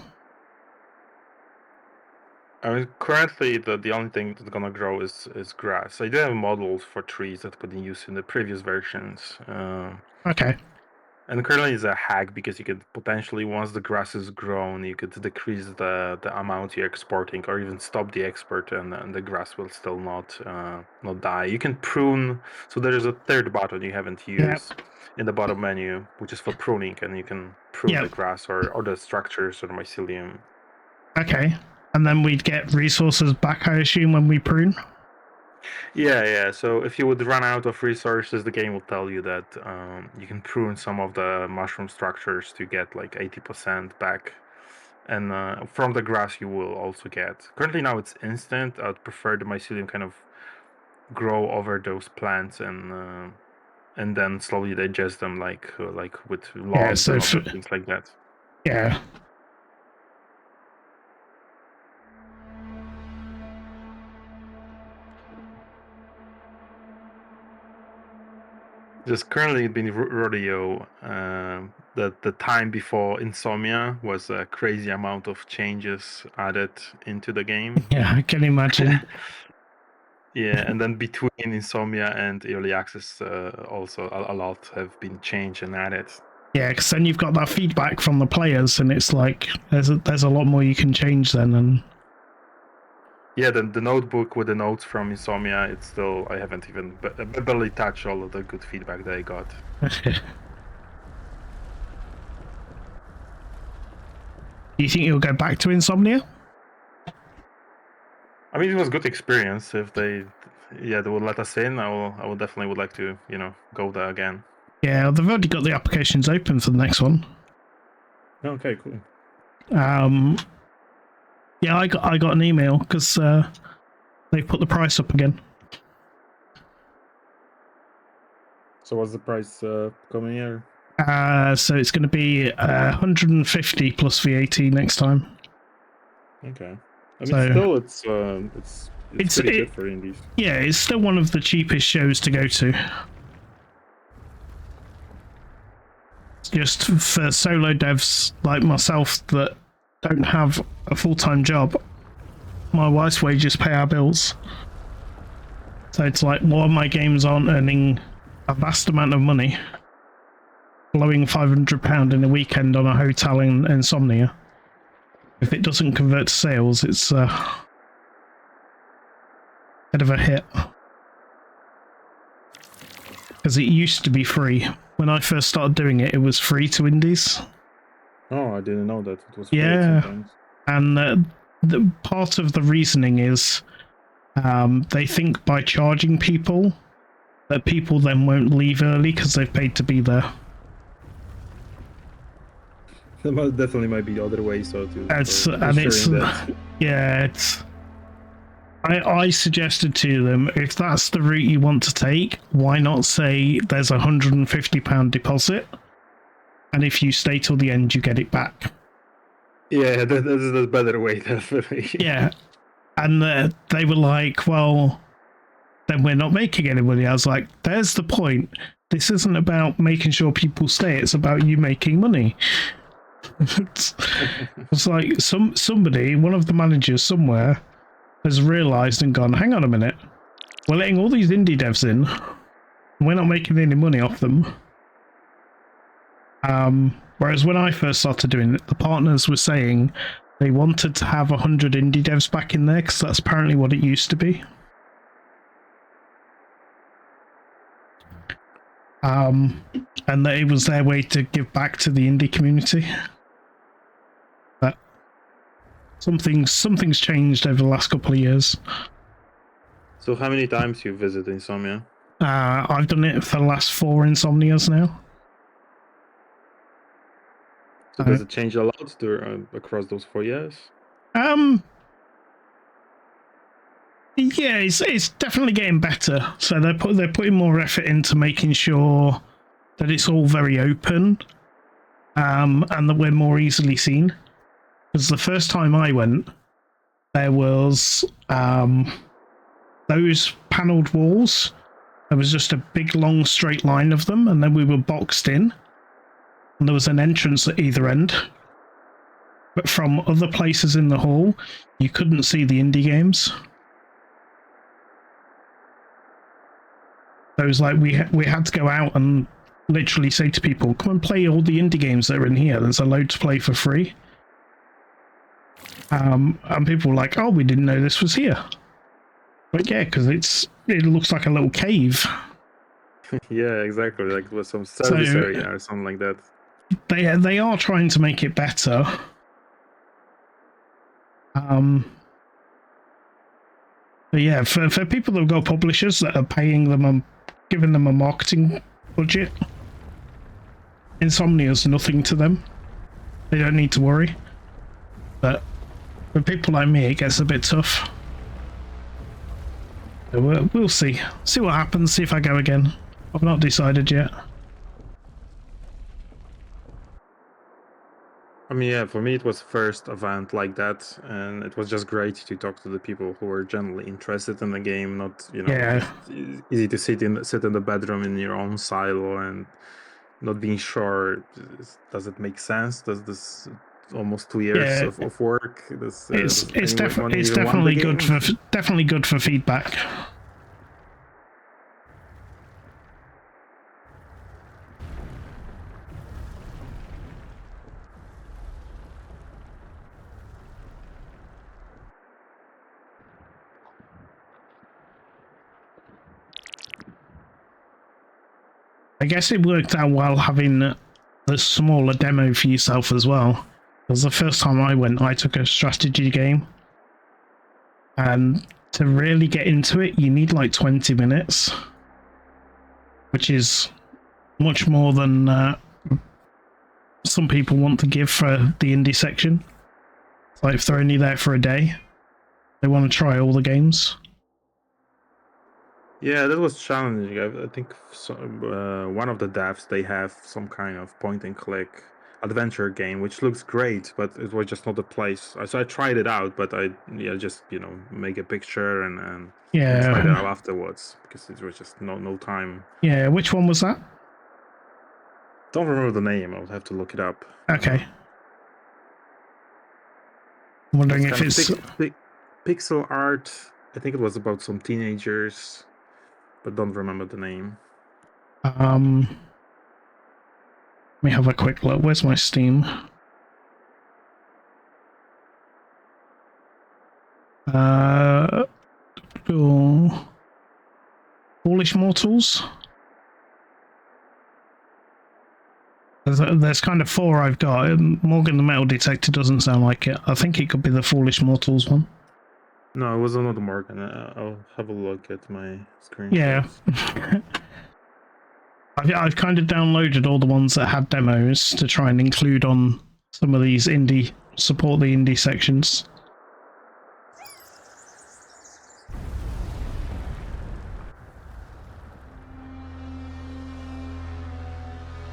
Currently the only thing that's gonna grow is grass. I do have models for trees that put in use in the previous versions. Okay. And currently it's a hack, because you could potentially, once the grass is grown, you could decrease the amount you're exporting, or even stop the export, and the grass will still not die. You can prune, so there is a third button you haven't used. in the bottom menu, which is for pruning, and you can prune Yeah. the grass or the structures or the mycelium. Okay. And then we'd get resources back, I assume, when we prune? Yeah. So if you would run out of resources, the game will tell you that you can prune some of the mushroom structures to get like 80% back. And from the grass you will also get. Currently now it's instant. I'd prefer the mycelium kind of grow over those plants and then slowly digest them like with Yeah, logs so and other things like that. yeah. There's currently been rodeo. The time before insomnia was a crazy amount of changes added into the game. Yeah, I can imagine. Yeah, and then between insomnia and early access, also a lot have been changed and added. Yeah, because then you've got that feedback from the players, and it's like there's a lot more you can change then. And yeah, the notebook with the notes from insomnia, it's still, I haven't even barely touched all of the good feedback that I got. do you think you'll go back to insomnia? I mean, it was a good experience. If they would let us in, I would definitely would like to, go there again. Yeah, they've already got the applications open for the next one. Okay, cool. Yeah, I got an email because they put the price up again. So what's the price coming here? So it's going to be 150 plus VAT next time. Okay. I mean, still, it's pretty good for indies. Yeah, it's still one of the cheapest shows to go to. Just for solo devs like myself that don't have a full-time job, my wife's wages pay our bills. So it's like, while my games aren't earning a vast amount of money, blowing £500 in a weekend on a hotel in Insomnia, if it doesn't convert to sales, it's a bit of a hit. Because it used to be free. When I first started doing it, it was free to indies. Oh, I didn't know that it was free Yeah, and the part of the reasoning is they think by charging people that people then won't leave early because they've paid to be there. There definitely might be other ways to. I suggested to them, if that's the route you want to take, why not say there's £150 deposit, and if you stay till the end, you get it back. Yeah, that's the better way, definitely. Yeah, and they were like, well, then we're not making any money. I was like, there's the point. This isn't about making sure people stay. It's about you making money. It's like somebody, one of the managers somewhere, has realised and gone, hang on a minute, we're letting all these indie devs in, and we're not making any money off them. Whereas when I first started doing it, the partners were saying they wanted to have 100 indie devs back in there, because that's apparently what it used to be. And that it was their way to give back to the indie community. But something's changed over the last couple of years. So how many times you visit Insomnia? I've done it for the last 4 Insomnias now. So does it change a lot across those 4 years? Yeah, it's definitely getting better. So they're putting more effort into making sure that it's all very open, and that we're more easily seen. Because the first time I went, there was those panelled walls. There was just a big long straight line of them, and then we were boxed in, and there was an entrance at either end. But from other places in the hall, you couldn't see the indie games. So it was like we had to go out and literally say to people, come and play all the indie games that are in here. There's a load to play for free. And people were like, oh, we didn't know this was here. But yeah, because it looks like a little cave. Yeah, exactly. Like with some service area or something like that. They are trying to make it better. But yeah, for people that have got publishers that are paying them and giving them a marketing budget, Insomnia is nothing to them. They don't need to worry. But for people like me, it gets a bit tough. So we'll see. See what happens, see if I go again. I've not decided yet. I mean, yeah, for me it was first event like that, and it was just great to talk to the people who were generally interested in the game. Not, Yeah. just easy to sit in the bedroom in your own silo and not being sure. Does it make sense? Does this almost 2 years Yeah. of work? Does It's anyone it's even want the definitely good for feedback. I guess it worked out well having the smaller demo for yourself as well. Because the first time I went, I took a strategy game. And to really get into it, you need like 20 minutes. Which is much more than some people want to give for the indie section. It's like if they're only there for a day, they want to try all the games. Yeah, that was challenging. I think one of the devs, they have some kind of point and click adventure game, which looks great, but it was just not the place. So I tried it out, but I just make a picture and tried it out afterwards because it was just no time. Yeah, which one was that? Don't remember the name. I'll have to look it up. Okay. I'm wondering if it's pixel art. I think it was about some teenagers, but don't remember the name. Let me have a quick look. Where's my Steam? Foolish Mortals? There's kind of 4 I've got. Morgan the Metal Detector doesn't sound like it. I think it could be the Foolish Mortals one. No, it was another Morgan. I'll have a look at my screen. Yeah. I've kind of downloaded all the ones that had demos to try and include on some of these support the indie sections.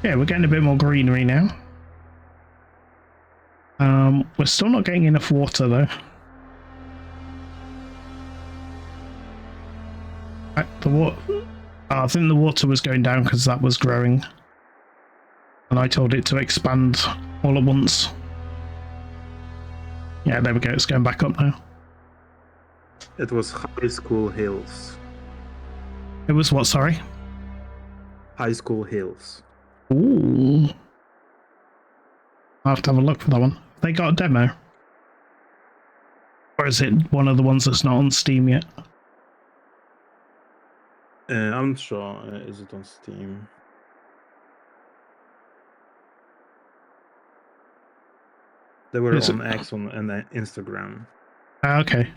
Yeah, we're getting a bit more greenery now. We're still not getting enough water though. I think the water was going down because that was growing. And I told it to expand all at once. Yeah, there we go. It's going back up now. It was High School Hills. It was what, sorry? High School Hills. Ooh. I'll have to have a look for that one. They got a demo? Or is it one of the ones that's not on Steam yet? I'm not sure. Is it on Steam? They were on X and Instagram. Okay.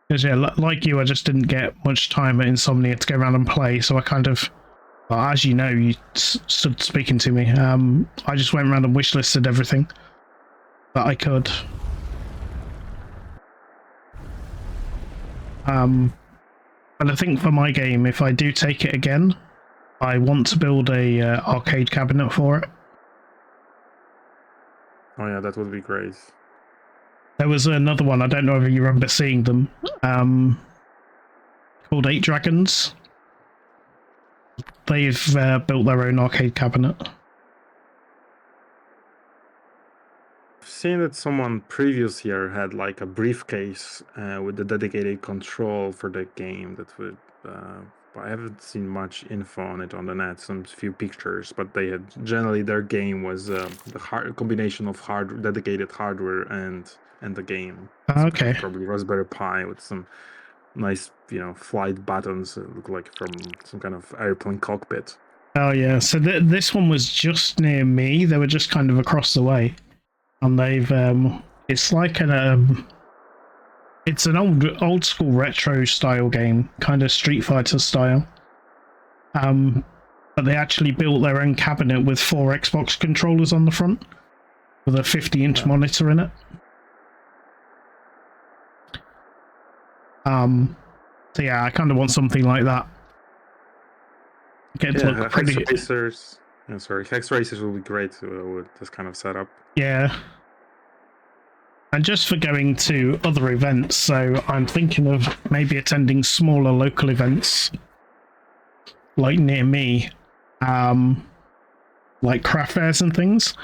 Because yeah, like you, I just didn't get much time at Insomnia to go around and play, so I kind of, well, as you know, you stood speaking to me. I just went around and wishlisted everything that I could. And I think for my game, if I do take it again, I want to build a arcade cabinet for it. Oh yeah, that would be great. There was another one, I don't know if you remember seeing them, called 8 Dragons. They've built their own arcade cabinet. I've seen that someone previous year had like a briefcase with the dedicated control for the game. That would, but I haven't seen much info on it on the net. Some few pictures, but they had generally their game was the combination of dedicated hardware and the game. Okay. Probably Raspberry Pi with some nice, flight buttons that look like from some kind of airplane cockpit. Oh yeah, so this one was just near me. They were just kind of across the way, and they've it's like it's an old school retro style game, kind of Street Fighter style. But they actually built their own cabinet with 4 Xbox controllers on the front, with a 50-inch monitor in it. So yeah, I kind of want something like that. Get to look pretty. Hex Racers. Hex Racers will be great with this kind of setup. Yeah. And just for going to other events, so I'm thinking of maybe attending smaller local events, like near me, like craft fairs and things,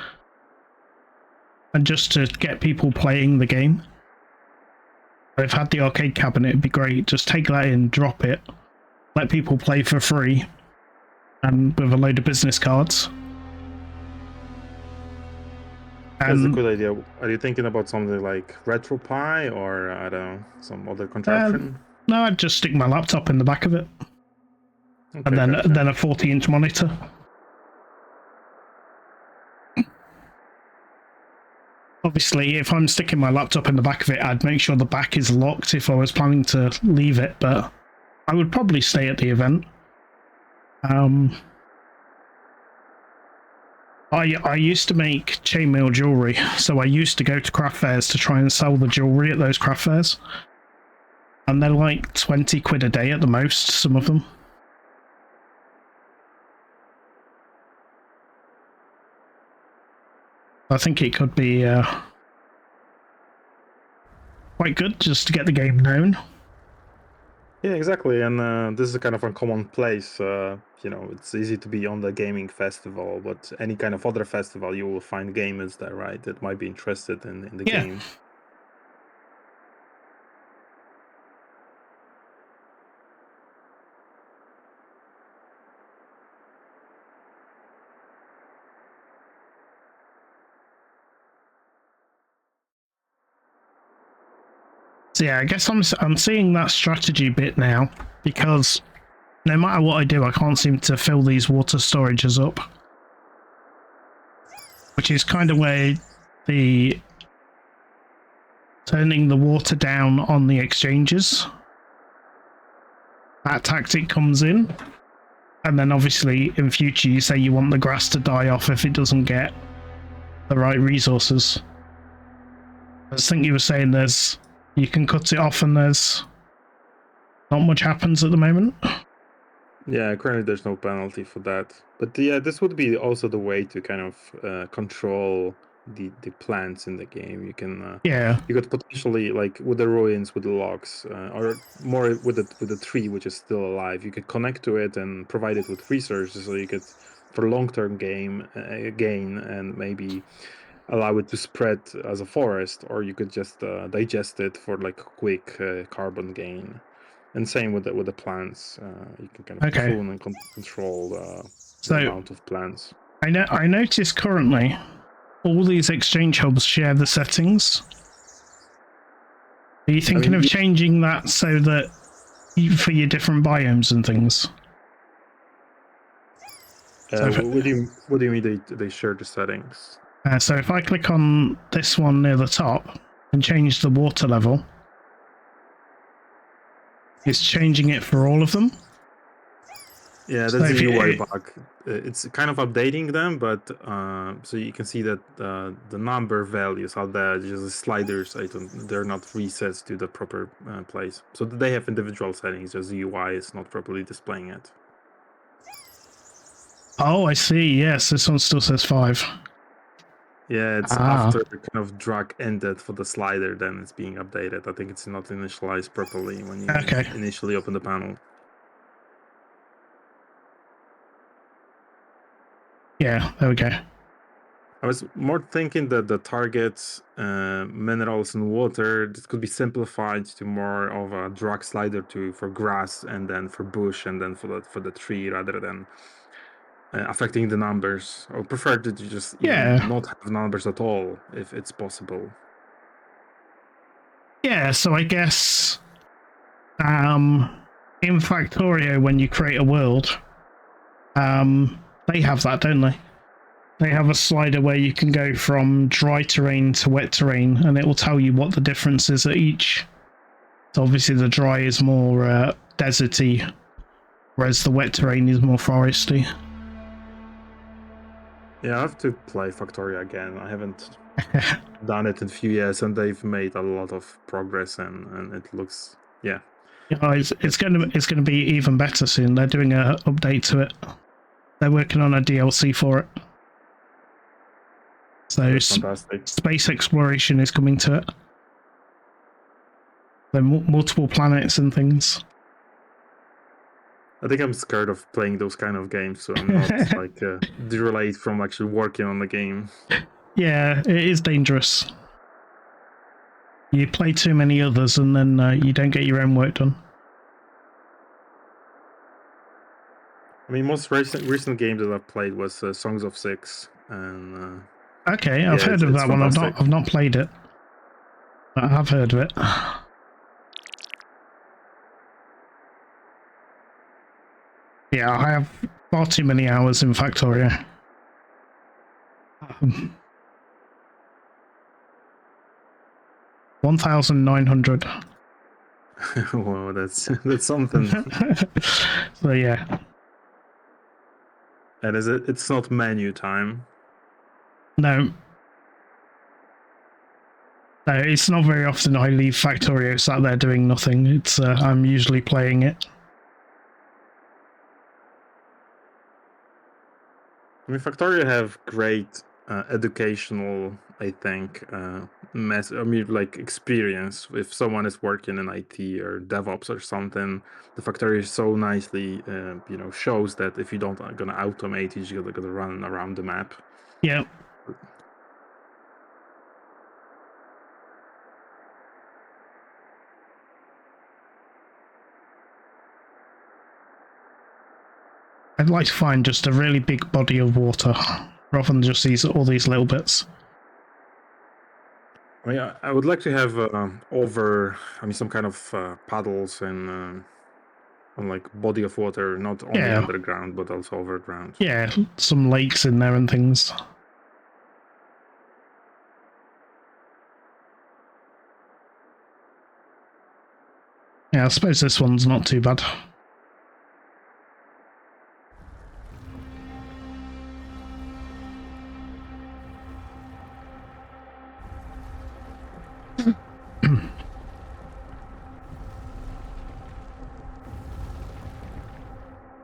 and just to get people playing the game. I've had the arcade cabinet, it'd be great. Just take that in, drop it, let people play for free, and with a load of business cards. That's a good idea. Are you thinking about something like RetroPie or, I don't know, some other contraption? No, I'd just stick my laptop in the back of it. Okay, and then gotcha. a 40-inch monitor. Obviously, if I'm sticking my laptop in the back of it, I'd make sure the back is locked if I was planning to leave it, but I would probably stay at the event. I used to make chainmail jewelry, so I used to go to craft fairs to try and sell the jewelry at those craft fairs. And they're like 20 quid a day at the most, some of them. I think it could be quite good just to get the game known. Yeah, exactly. And this is a kind of uncommon place. It's easy to be on the gaming festival, but any kind of other festival, you will find gamers there, right? That might be interested in the game. So yeah, I guess I'm seeing that strategy bit now, because no matter what I do, I can't seem to fill these water storages up. Which is kind of where the turning the water down on the exchanges, that tactic comes in. And then obviously in future you say you want the grass to die off if it doesn't get the right resources. I think you were saying you can cut it off and there's not much happens at the moment. Yeah, currently there's no penalty for that. But yeah, this would be also the way to kind of control the plants in the game. You can you could potentially, like with the ruins, with the logs, or more with the tree which is still alive, you could connect to it and provide it with resources, so you could, for long-term game gain, and maybe allow it to spread as a forest, or you could just digest it for like quick carbon gain. And same with the plants, you can kind of prune and control the amount of plants. I notice currently all these exchange hubs share the settings. Are you thinking of changing that so that for your different biomes and things? What do you mean they share the settings? So if I click on this one near the top and change the water level, it's changing it for all of them. Yeah, that's a UI bug. It's kind of updating them, but so you can see that the number values are there, just the sliders. They're not reset to the proper place. So they have individual settings. Just the UI is not properly displaying it. Oh, I see. Yes, this one still says 5. Yeah, it's after kind of drag ended for the slider, then it's being updated. I think it's not initialized properly when you initially open the panel. Yeah, there we go. I was more thinking that the targets, minerals and water, this could be simplified to more of a drag slider for grass, and then for bush, and then for the tree, rather than affecting the numbers. I would prefer to just even not have numbers at all, if it's possible. Yeah, so I guess In Factorio, when you create a world, they have that, don't they? They have a slider where you can go from dry terrain to wet terrain, and it will tell you what the difference is at each. So obviously the dry is more deserty, whereas the wet terrain is more foresty. Yeah, I have to play Factoria again. I haven't done it in a few years, and they've made a lot of progress, and it looks, yeah. It's gonna be even better soon. They're doing a update to it. They're working on a DLC for it. So Fantastic. space exploration is coming to it. There are multiple planets and things. I think I'm scared of playing those kind of games, so I'm not like derelate from actually working on the game. Yeah, it is dangerous. You play too many others, and then you don't get your own work done. I mean, most recent game that I've played was Songs of Six, and okay, I've heard of that one. I've not played it, but I have heard of it. Yeah, I have far too many hours in Factorio. 1,900. Wow, that's something. So yeah. And is it? It's not menu time. No. No, it's not very often I leave Factorio sat there doing nothing. It's I'm usually playing it. I mean, Factorio have great educational, I think, like experience. If someone is working in IT or DevOps or something, the Factorio so nicely, shows that if you don't gonna automate, you're just gonna run around the map. Yeah. I'd like to find just a really big body of water rather than just all these little bits. I mean, I would like to have some kind of paddles and on like body of water, not only underground but also overground. Yeah, some lakes in there and things. Yeah, I suppose this one's not too bad.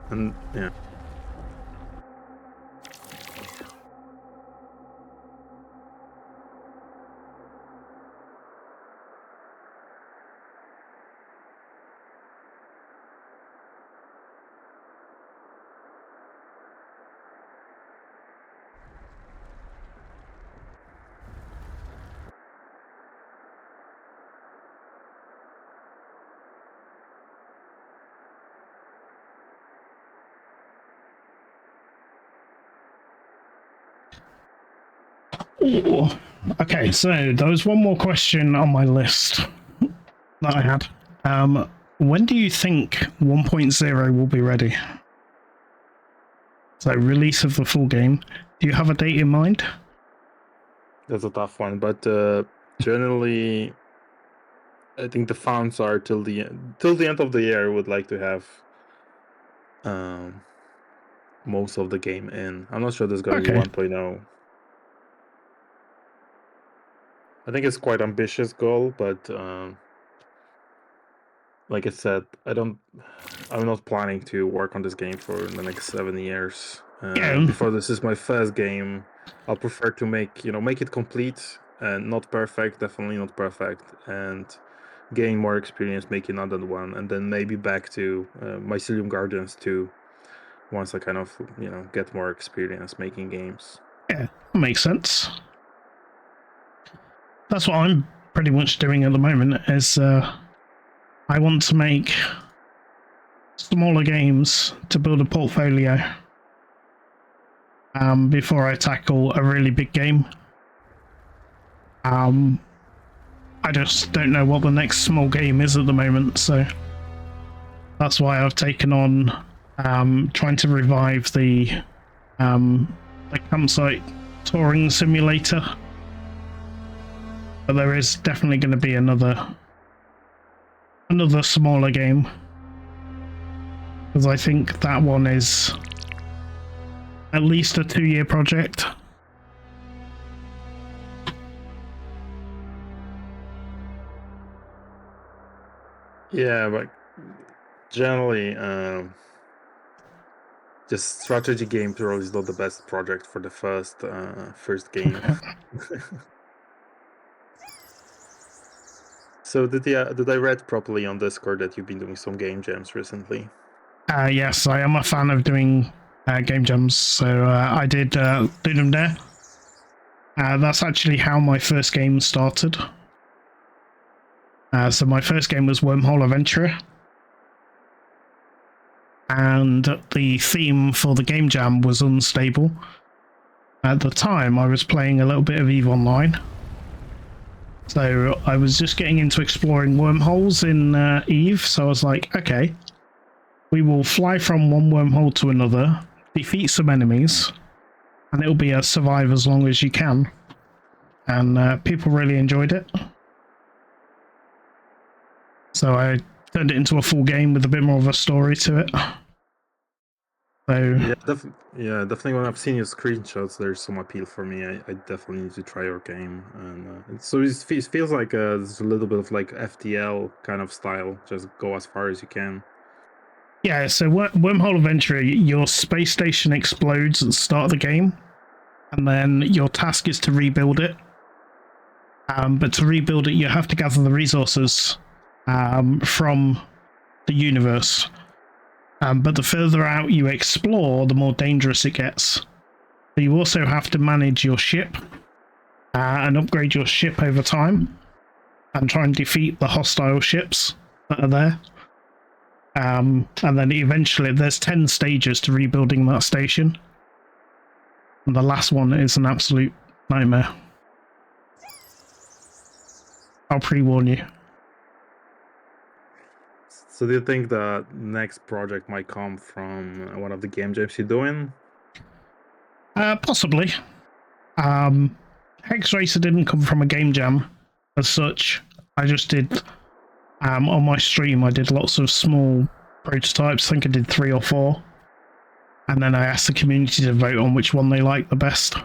And yeah. Ooh. Okay, so there was one more question on my list that I had. When do you think 1.0 will be ready? So release of the full game. Do you have a date in mind? That's a tough one, but generally, I think the funds are till the end of the year. I would like to have most of the game in. I'm not sure there's going to be 1.0. I think it's quite ambitious goal, but like I said, I'm not planning to work on this game for the next 7 years. Before this is my first game, I'll prefer to make it complete and not perfect, definitely not perfect, and gain more experience making another one, and then maybe back to Mycelium Guardians 2 once I kind of get more experience making games. Yeah, that makes sense. That's what I'm pretty much doing at the moment. Is I want to make smaller games to build a portfolio before I tackle a really big game. I just don't know what the next small game is at the moment, so That's why I've taken on trying to revive the campsite touring simulator. But there is definitely going to be another smaller game, because I think that one is at least a 2-year project. Yeah, but generally, just strategy game probably is not the best project for the first game. So did I read properly on Discord that you've been doing some game jams recently? Yes, I am a fan of doing game jams. So I did Ludum Dare. That's actually how my first game started. So my first game was Wormhole Adventurer. And the theme for the game jam was unstable. At the time, I was playing a little bit of EVE Online. So I was just getting into exploring wormholes in EVE. So I was like, okay, we will fly from one wormhole to another, defeat some enemies, and it'll be a survive as long as you can. And people really enjoyed it. So I turned it into a full game with a bit more of a story to it. So definitely. When I've seen your screenshots, there's some appeal for me. I definitely need to try your game, and so it feels like there's a little bit of like FTL kind of style. Just go as far as you can. yeah, so Wormhole Adventure, your space station explodes at the start of the game, and then your task is to rebuild it. But to rebuild it, you have to gather the resources from the universe. But the further out you explore, the more dangerous it gets. So you also have to manage your ship and upgrade your ship over time, and try and defeat the hostile ships that are there. And then eventually, there's 10 stages to rebuilding that station. And the last one is an absolute nightmare. I'll pre-warn you. So do you think the next project might come from one of the game jams you're doing? Possibly. Hex Racer didn't come from a game jam as such. I just did, on my stream, I did lots of small prototypes. I think I did 3 or 4. And then I asked the community to vote on which one they liked the best.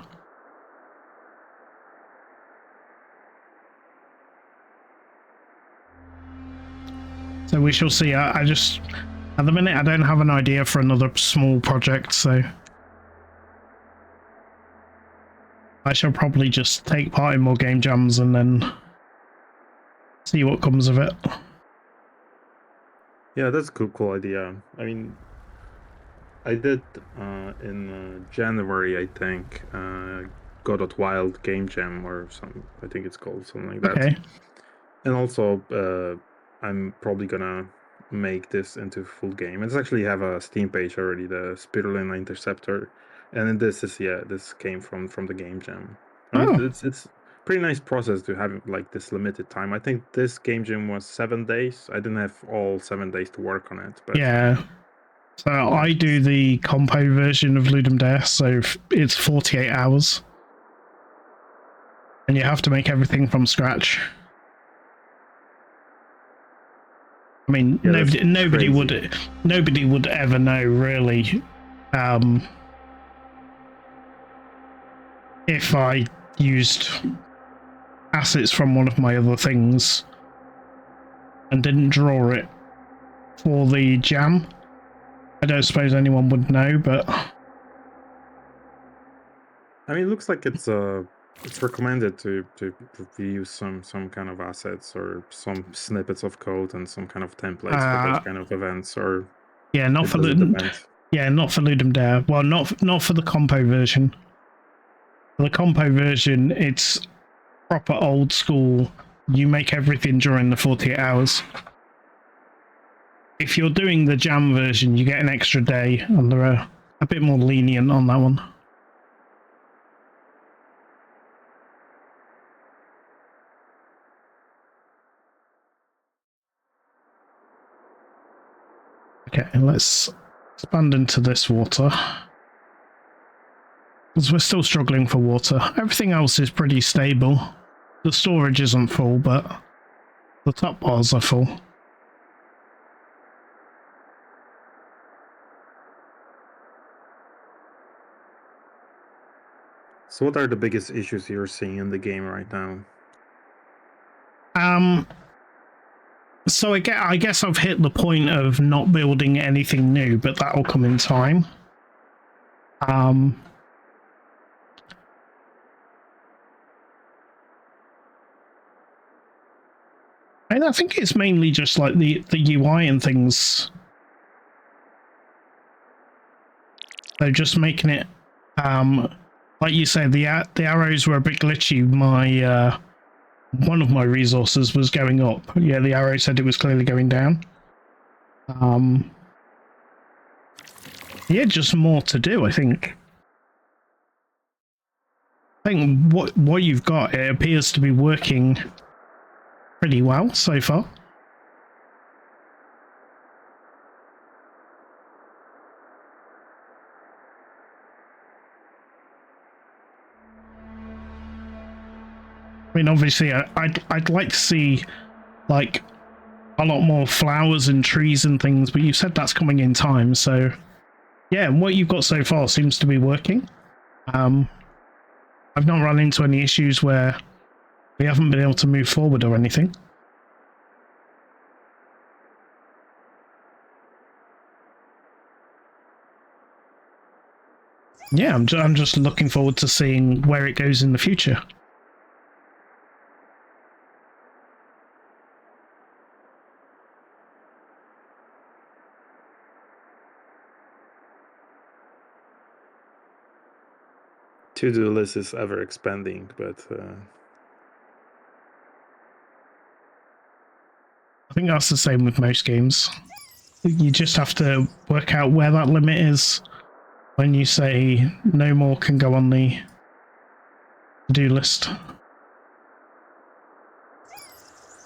So we shall see. I just, at the minute, I don't have an idea for another small project, so I shall probably just take part in more game jams and then see what comes of it. Yeah, that's a cool idea. I mean, I did in January, I think, God Wild Game Jam or something. I think it's called something like that. Okay. And also, I'm probably gonna make this into a full game. It's actually have a Steam page already, the Spirulina Interceptor, and this came from the game jam. I mean, it's pretty nice process to have like this limited time. I think this game jam was 7 days. I didn't have all 7 days to work on it, but Yeah. So I do the compo version of Ludum Dare, so it's 48 hours. And you have to make everything from scratch. I mean, yeah, nobody would ever know really if I used assets from one of my other things and didn't draw it for the jam. I don't suppose anyone would know, but I mean, it looks like it's recommended to reuse some kind of assets or some snippets of code and some kind of templates for those kind of events, or yeah, not for Ludum. Yeah, not for Ludum Dare. Well, not for the compo version. For the compo version, it's proper old school. You make everything during the 48 hours. If you're doing the jam version, you get an extra day, and they're a bit more lenient on that one. Okay, let's expand into this water. Because we're still struggling for water. Everything else is pretty stable. The storage isn't full, but the top bars are full. So what are the biggest issues you're seeing in the game right now? So I guess I've hit the point of not building anything new, but that'll come in time. And I think it's mainly just like the UI and things. They're just making it, like you said, the arrows were a bit glitchy. My one of my resources was going up. Yeah, the arrow said it was clearly going down. Yeah, just more to do, I think. I think what you've got, it appears to be working pretty well so far. I mean, obviously, I'd like to see like a lot more flowers and trees and things, but you said that's coming in time, so yeah, what you've got so far seems to be working. I've not run into any issues where we haven't been able to move forward or anything. Yeah, I'm just looking forward to seeing where it goes in the future. To-do list is ever expanding, but I think that's the same with most games. You just have to work out where that limit is when you say no more can go on the to-do list.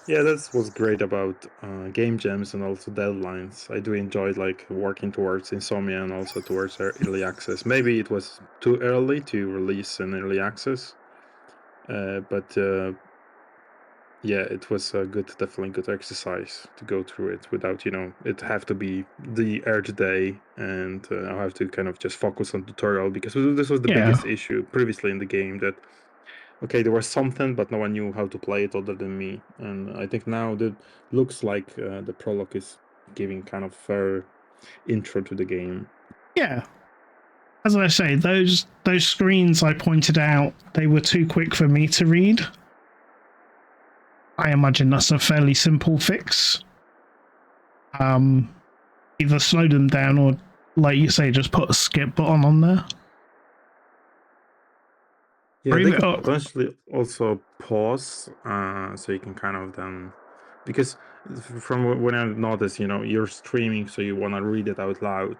yeah, that's what's great about game jams and also deadlines. I do enjoy like working towards insomnia and also towards early access. Maybe it was too early to release an early access, but yeah, it was a definitely good exercise to go through it without, it have to be the urge day, and I have to kind of just focus on tutorial, because this was the biggest issue previously in the game, that okay, there was something, but no one knew how to play it other than me. And I think now that looks like the prologue is giving kind of fair intro to the game. Yeah. As I say, those screens I pointed out, they were too quick for me to read. I imagine that's a fairly simple fix. Either slow them down or, like you say, just put a skip button on there. Yeah, they could potentially also pause, so you can kind of then, because from when I noticed, you're streaming, so you want to read it out loud,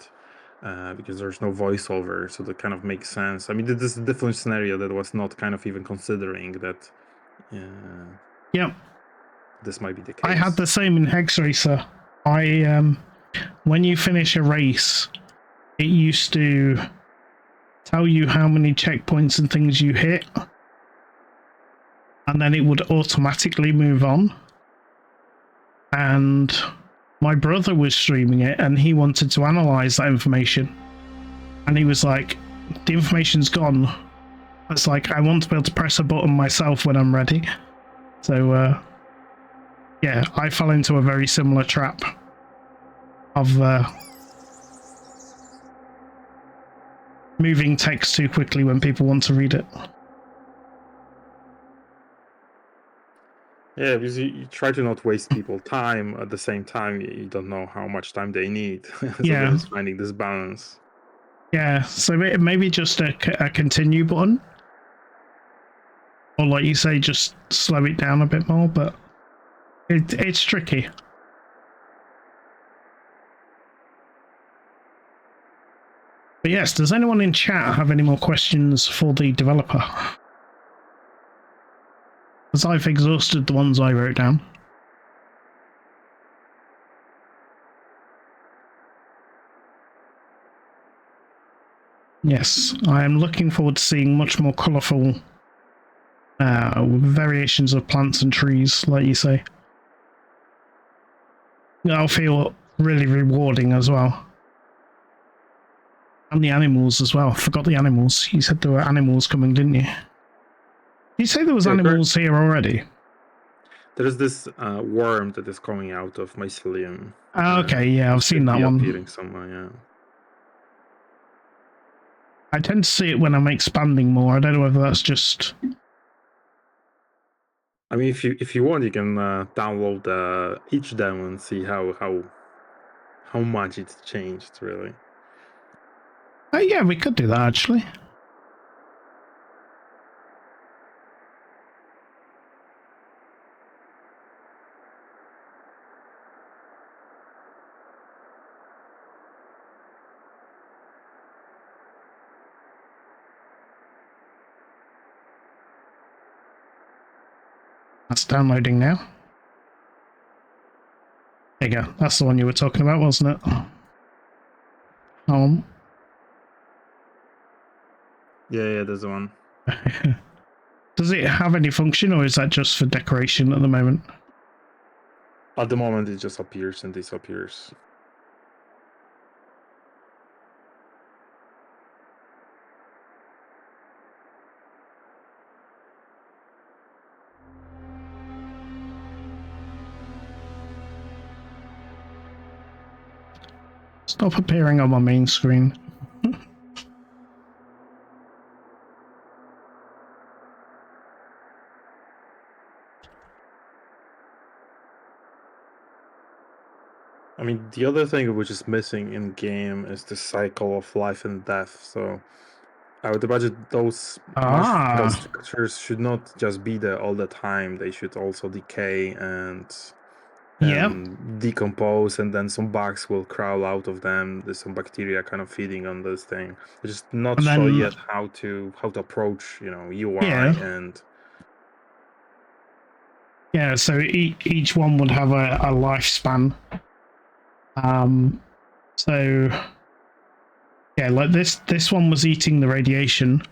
because there's no voiceover, so that kind of makes sense. I mean, this is a different scenario that was not kind of even considering that. Yep. This might be the case. I had the same in Hex Racer. When you finish a race, it used to tell you how many checkpoints and things you hit, and then it would automatically move on. And my brother was streaming it, and he wanted to analyze that information, and he was like, the information's gone. It's like, I want to be able to press a button myself when I'm ready. So yeah, I fell into a very similar trap of moving text too quickly when people want to read it. Yeah, because you try to not waste people time. At the same time, you don't know how much time they need. So Yeah. there's finding this balance. Yeah, so maybe just a continue button. Or like you say, just slow it down a bit more, but it's tricky. But yes, does anyone in chat have any more questions for the developer? Because I've exhausted the ones I wrote down. Yes, I am looking forward to seeing much more colourful variations of plants and trees, like you say. That'll feel really rewarding as well. And the animals as well. I forgot the animals. You said there were animals coming, didn't you? Did you say there was animals here already? There's this worm that is coming out of Mycelium. Okay, yeah, I've seen that one. Appearing somewhere, yeah. I tend to see it when I'm expanding more. I don't know whether that's just... I mean, if you want, you can download each demo and see how much it's changed, really. yeah, we could do that, actually. That's downloading now. There you go. That's the one you were talking about, wasn't it? Yeah, there's one. Does it have any function, or is that just for decoration at the moment? At the moment, it just appears and disappears. Stop appearing on my main screen. I mean, the other thing which is missing in game is the cycle of life and death. So I would imagine those mushroom structures should not just be there all the time. They should also decay and decompose, and then some bugs will crawl out of them. There's some bacteria kind of feeding on this thing. They're just not sure yet how to approach, UI and. Yeah, so each one would have a lifespan. So yeah, like this one was eating the radiation.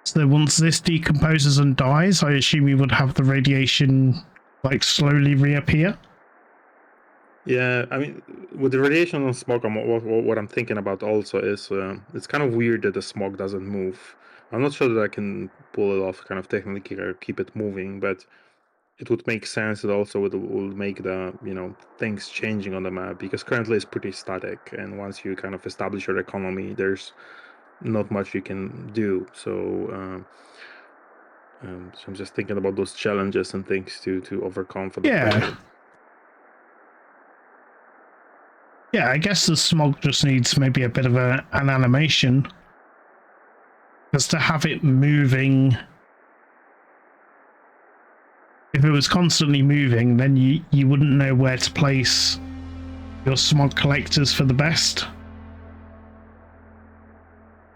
So once this decomposes and dies, I assume we would have the radiation like slowly reappear. Yeah, I mean, with the radiation and smoke, what I'm thinking about also is it's kind of weird that the smoke doesn't move. I'm not sure that I can pull it off kind of technically or keep it moving, but it would make sense that also it will make the things changing on the map, because currently it's pretty static, and once you kind of establish your economy, there's not much you can do. So I'm just thinking about those challenges and things to overcome for the player. Yeah, I guess the smog just needs maybe a bit of an animation, because to have it moving, if it was constantly moving, then you wouldn't know where to place your smog collectors for the best.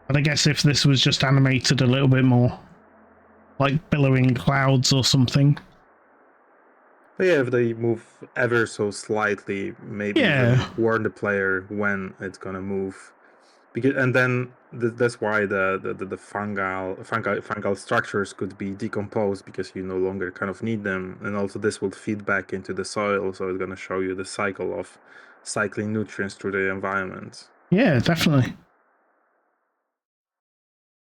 But I guess if this was just animated a little bit more, like billowing clouds or something. But yeah, if they move ever so slightly, maybe even warn the player when it's gonna move, and then that's why the fungal structures could be decomposed, because you no longer kind of need them, and also this will feed back into the soil, so it's gonna show you the cycle of cycling nutrients through the environment. Yeah, definitely.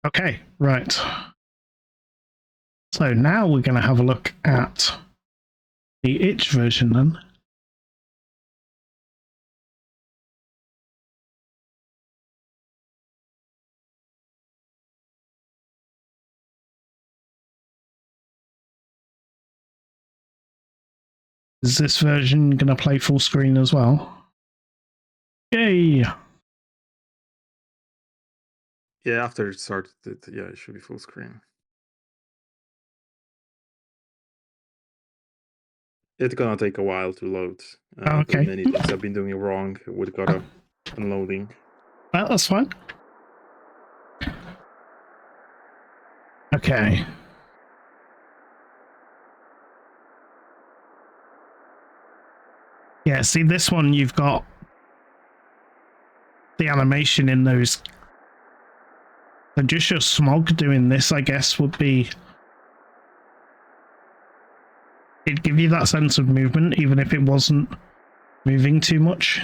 Okay, right. So now we're going to have a look at the itch version then. Is this version going to play full screen as well? Yay! Yeah, after it started, it should be full screen. It's gonna take a while to load. Okay. Many things I've been doing wrong with Gotta unloading. Well, that's fine. Okay. Yeah, see this one, you've got the animation in those So just your smog doing this, I guess, would be... It'd give you that sense of movement, even if it wasn't moving too much.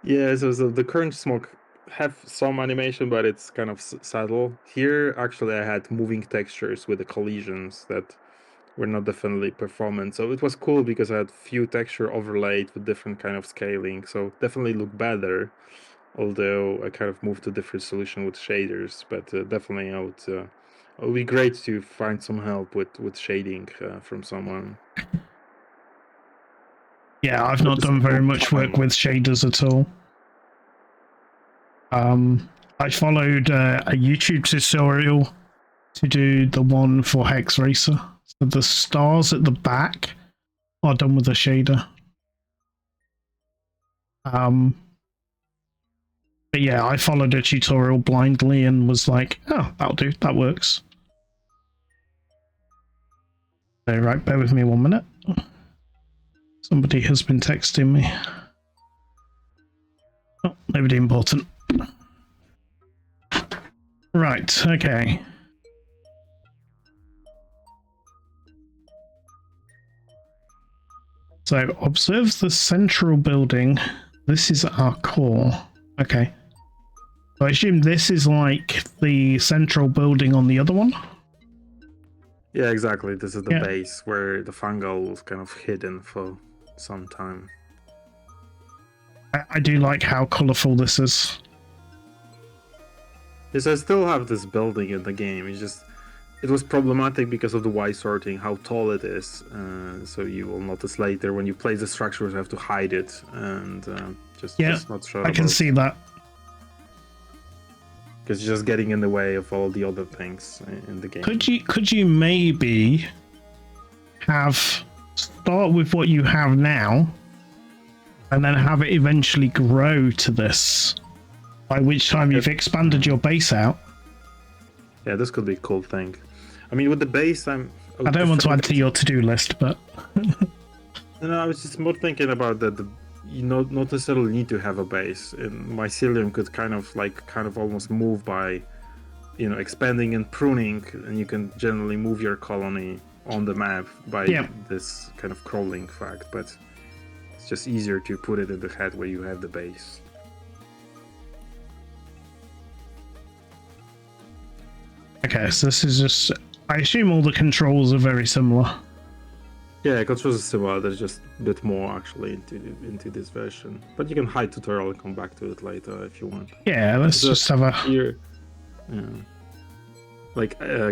Yeah, so the current smoke have some animation, but it's kind of subtle. Here, actually, I had moving textures with the collisions that were not definitely performant. So it was cool because I had few texture overlaid with different kind of scaling. So definitely look better. Although I kind of moved to different solution with shaders, but definitely it would be great to find some help with shading from someone. Yeah, I've not done very much work with shaders at all. I followed a YouTube tutorial to do the one for Hex Racer. So the stars at the back are done with a shader. But yeah, I followed a tutorial blindly and was like, oh, that'll do, that works. So, right, bear with me 1 minute. Somebody has been texting me. Oh, nobody important. Right, okay. So observe the central building. This is our core. Okay. So I assume this is like the central building on the other one? Yeah, exactly. This is the base where the fungal was kind of hidden for some time. I do like how colourful this is. Yes, I still have this building in the game. It was problematic because of the Y sorting, how tall it is. So you will notice later when you place the structures, you have to hide it and just not sure. I can see that. Because it's just getting in the way of all the other things in the game. Could you maybe start with what you have now and then have it eventually grow to this, by which time you've expanded your base out? Yeah, this could be a cool thing. I mean, with the base, I don't want to add to your to-do list, but... No, I was just more thinking about that. You not necessarily need to have a base. And Mycelium could kind of almost move by, expanding and pruning, and you can generally move your colony on the map by this kind of crawling fact. But it's just easier to put it in the head where you have the base. Okay, so this is just... I assume all the controls are very similar. Yeah, controls are similar. There's just a bit more actually into this version. But you can hide tutorial and come back to it later if you want. Yeah, let's just have a... Here,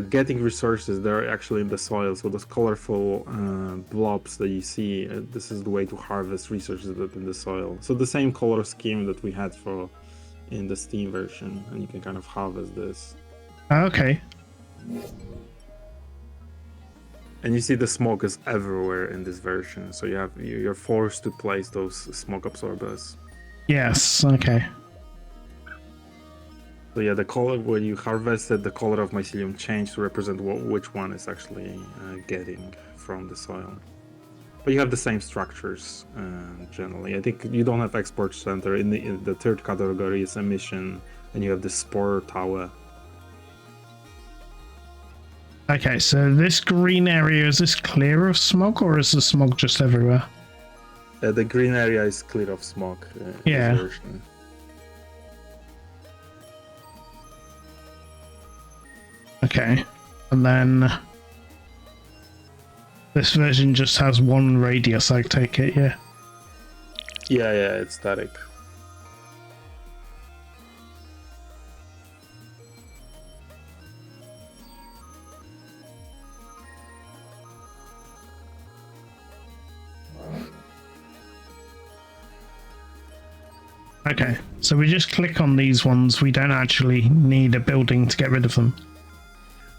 getting resources, they're actually in the soil. So those colorful blobs that you see, this is the way to harvest resources that in the soil. So the same color scheme that we had in the Steam version, and you can kind of harvest this. Okay. And you see the smoke is everywhere in this version, so you're forced to place those smoke absorbers. Yes, okay. So yeah, the color when you harvested, the color of mycelium changed to represent which one is actually getting from the soil. But you have the same structures generally. I think you don't have export center. In the third category is emission, and you have the spore tower. Okay, so this green area, is this clear of smog, or is the smog just everywhere? The green area is clear of smog. Yeah. This version. Okay, and then this version just has one radius, I take it, yeah? Yeah, it's static. Okay, so we just click on these ones. We don't actually need a building to get rid of them.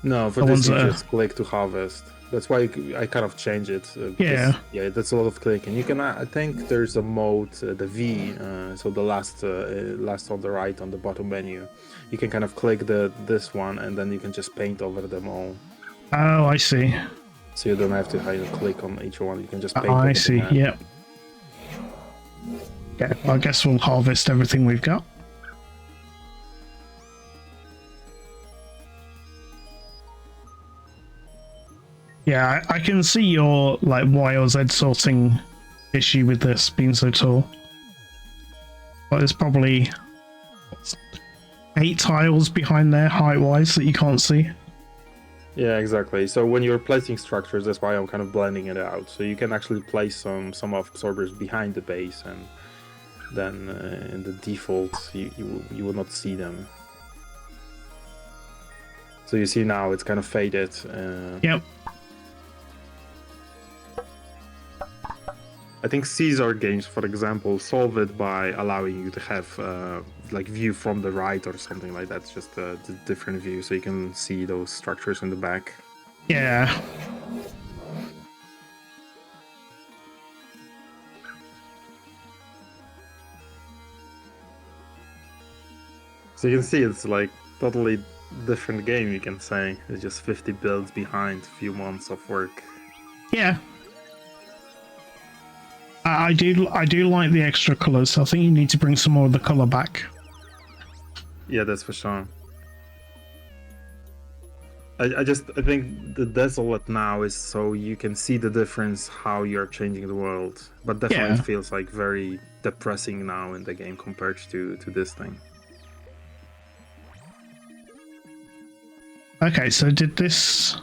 No, for this you just click to harvest. That's why I kind of change it. Yeah, that's a lot of clicking. You can, I think there's a mode, the V, so the last on the right on the bottom menu. You can kind of click this one, and then you can just paint over them all. Oh, I see. So you don't have to click on each one. You can just paint. I see. Yep. Okay, well, I guess we'll harvest everything we've got. Yeah, I can see your like Y or Z sorting issue with this being so tall. But it's probably 8 tiles behind there height-wise that you can't see. Yeah, exactly. So when you're placing structures, that's why I'm kind of blending it out. So you can actually place some absorbers behind the base, and then in the default, you will not see them. So you see now it's kind of faded. Yep. I think Caesar games, for example, solve it by allowing you to have like view from the right or something like that. It's just a different view, so you can see those structures in the back. Yeah. So you can see it's like totally different game, you can say. It's just 50 builds behind, a few months of work. Yeah. I do like the extra colours. I think you need to bring some more of the colour back. Yeah, that's for sure. I think the desolate now is so you can see the difference how you're changing the world. But definitely Yeah. it feels like very depressing now in the game compared to this thing. Okay, so did this...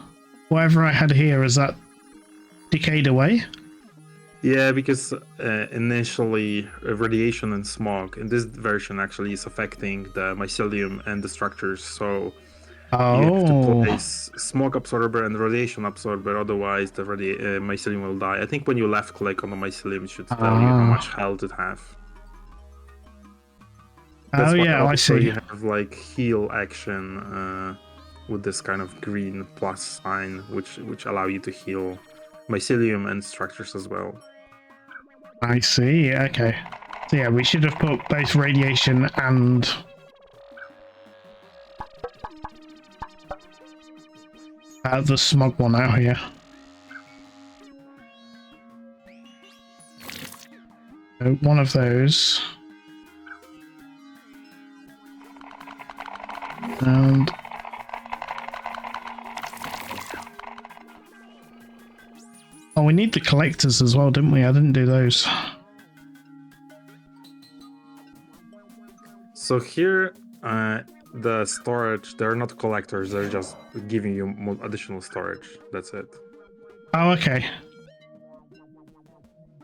Whatever I had here, is that decayed away? Yeah, because initially radiation and smog in this version actually is affecting the mycelium and the structures. So you have to Oh. place smoke absorber and radiation absorber, otherwise the mycelium will die. I think when you left click on the mycelium, it should tell you how much health it have. That's Oh why yeah, I also see. you have like heal action with this kind of green plus sign, which allow you to heal mycelium and structures as well. I see, okay. So yeah, we should have put both radiation and... the smog one out here. So one of those. And... Oh, we need the collectors as well, didn't we? I didn't do those. So here, the storage, they're not collectors, they're just giving you more additional storage. That's it. Oh, okay.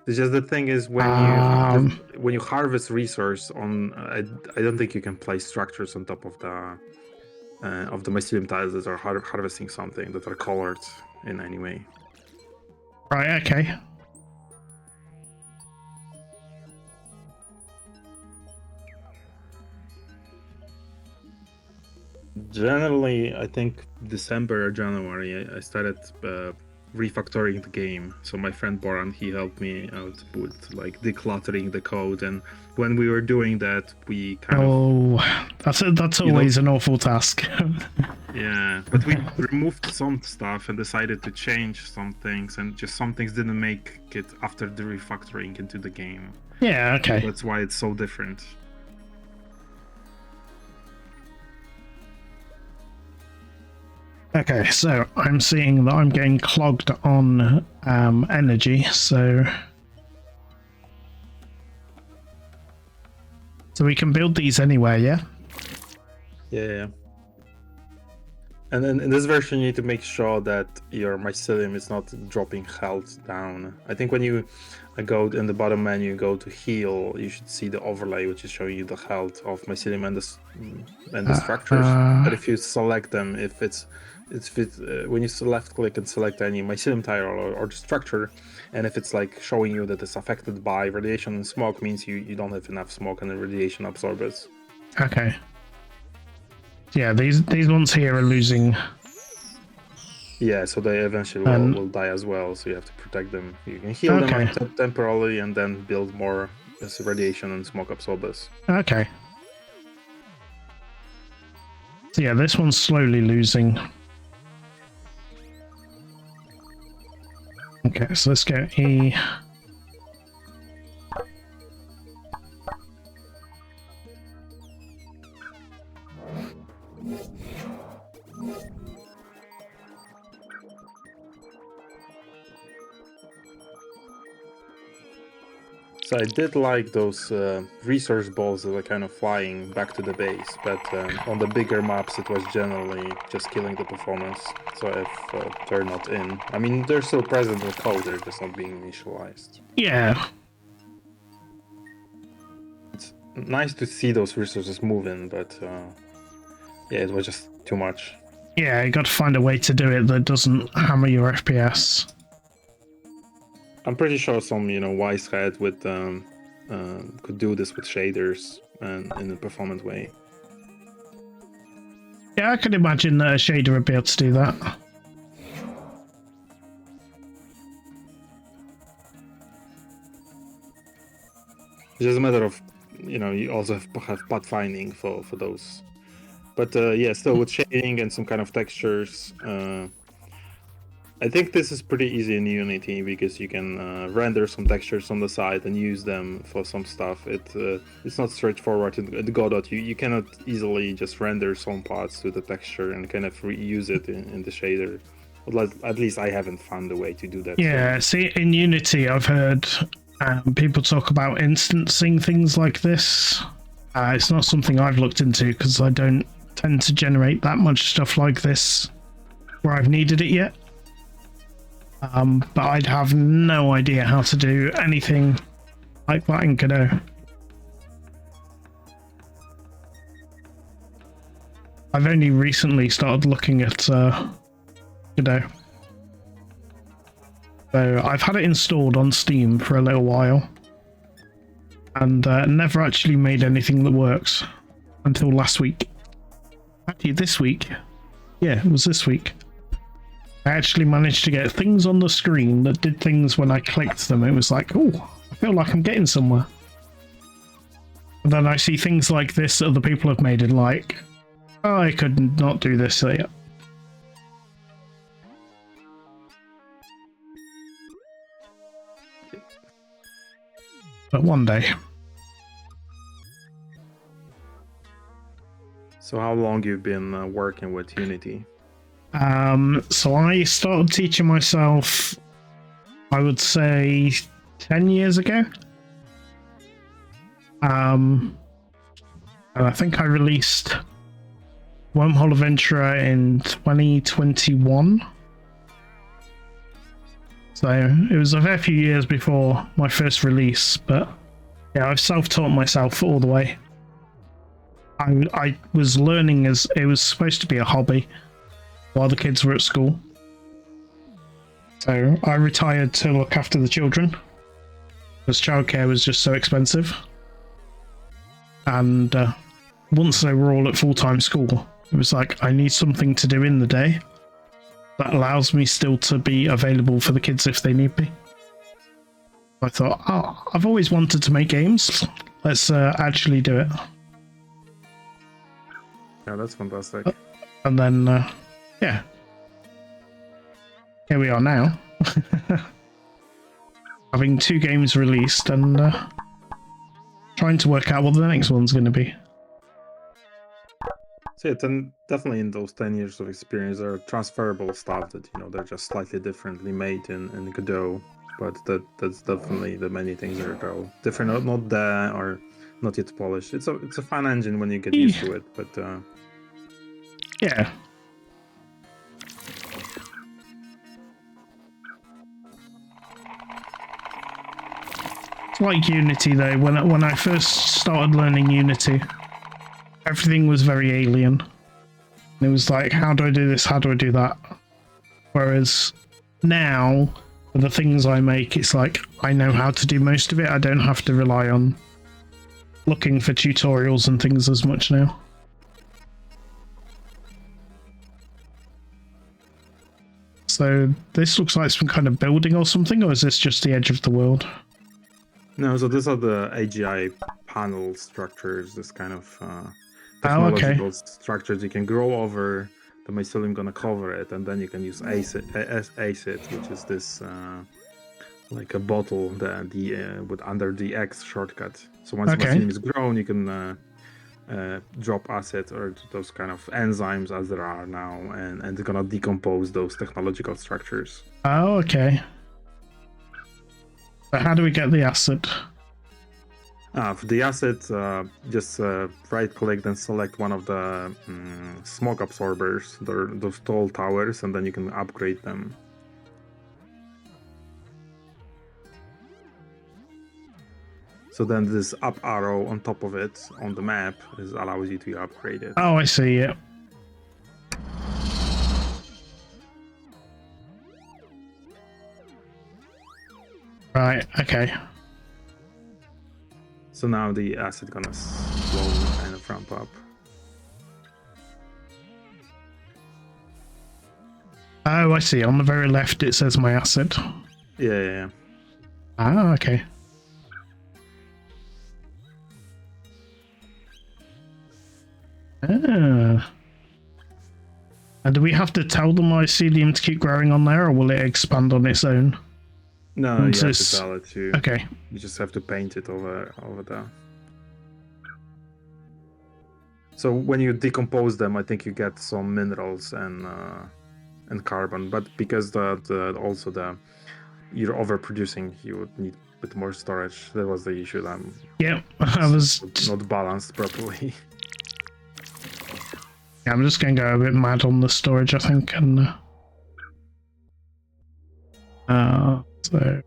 It's just the thing is when you harvest resource on, I don't think you can place structures on top of the mycelium tiles that are harvesting something that are colored in any way. Right, okay. Generally, I think December or January, I started refactoring the game. So my friend Boran, he helped me out with like decluttering the code, and when we were doing that, we kind of that's always an awful task. yeah, but we removed some stuff and decided to change some things, and just some things didn't make it after the refactoring into the game. Yeah, okay. That's why it's so different. Okay, so I'm seeing that I'm getting clogged on energy, so we can build these anywhere, yeah? Yeah. And then in this version, you need to make sure that your mycelium is not dropping health down. I think when you go in the bottom menu, go to heal, you should see the overlay, which is showing you the health of mycelium and the structures. But if you select them, when you left click and select any mycelium tile or the structure, and if it's like showing you that it's affected by radiation and smoke, means you don't have enough smoke and the radiation absorbers. Okay. Yeah, these ones here are losing. Yeah, so they eventually will die as well, so you have to protect them. You can heal them temporarily and then build more radiation and smoke absorbers. Okay. So yeah, this one's slowly losing. Okay, so let's go E. So I did like those resource balls that are kind of flying back to the base, but on the bigger maps it was generally just killing the performance. So if they're not in, I mean they're still present in the code, they're just not being initialized. Yeah. It's nice to see those resources moving, but yeah, it was just too much. Yeah, you got to find a way to do it that doesn't hammer your FPS. I'm pretty sure some, wise head with could do this with shaders and in a performant way. Yeah, I can imagine that a shader would be able to do that. It's just a matter of, you also have pathfinding for those. But yeah, still with shading and some kind of textures. I think this is pretty easy in Unity because you can render some textures on the side and use them for some stuff. It's not straightforward in Godot. You cannot easily just render some parts to the texture and kind of reuse it in the shader. At least I haven't found a way to do that. Yeah, see, in Unity, I've heard people talk about instancing things like this. It's not something I've looked into because I don't tend to generate that much stuff like this where I've needed it yet. But I'd have no idea how to do anything like that in Godot. I've only recently started looking at Godot. So I've had it installed on Steam for a little while and never actually made anything that works until last week. Actually, this week. Yeah, it was this week. I actually managed to get things on the screen that did things when I clicked them. It was like, oh, I feel like I'm getting somewhere. And then I see things like this that other people have made and like, oh, I could not do this yet. But one day. So how long you've been working with Unity? So I started teaching myself, I would say 10 years ago. And I think I released Wormhole Adventurer in 2021. So it was a fair few years before my first release, but yeah, I've self-taught myself all the way. I was learning as it was supposed to be a hobby while the kids were at school. So I retired to look after the children because childcare was just so expensive. And once they were all at full-time school, it was like, I need something to do in the day that allows me still to be available for the kids if they need me. I thought, oh, I've always wanted to make games. Let's actually do it. Yeah, that's fantastic. And then, yeah. Here we are now. Having 2 games released and trying to work out what the next one's going to be. So yeah, definitely in those 10 years of experience, there are transferable stuff that, they're just slightly differently made in Godot. But that's definitely the many things that are different, not there or not yet polished. It's a fun engine when you get used to it, but yeah. It's like Unity though. When I first started learning Unity, everything was very alien. And it was like, how do I do this? How do I do that? Whereas now, for the things I make, it's like I know how to do most of it. I don't have to rely on looking for tutorials and things as much now. So this looks like some kind of building or something, or is this just the edge of the world? no. So these are the AGI panel structures. This kind of technological structures you can grow over. The mycelium gonna cover it, and then you can use acid, which is this like a bottle that with under the X shortcut. So once the mycelium is grown, you can drop acid or those kind of enzymes as there are now, and they're gonna decompose those technological structures. Oh, okay. So how do we get the acid? For the acid, just right-click, then select one of the smoke absorbers, those tall towers, and then you can upgrade them. So then this up arrow on top of it on the map allows you to upgrade it. Oh, I see it. Right, okay. So now the acid gonna slowly kind of ramp up. Oh, I see. On the very left, it says my acid. Yeah. Ah, okay. Ah. And do we have to tell the mycelium to keep growing on there, or will it expand on its own? No, you have to tell it to. Okay. You just have to paint it over there. So when you decompose them, I think you get some minerals and carbon, but because you're overproducing, you would need a bit more storage. That was the issue. Yeah, I was not balanced properly. Yeah, I'm just going to go a bit mad on the storage, I think, and so.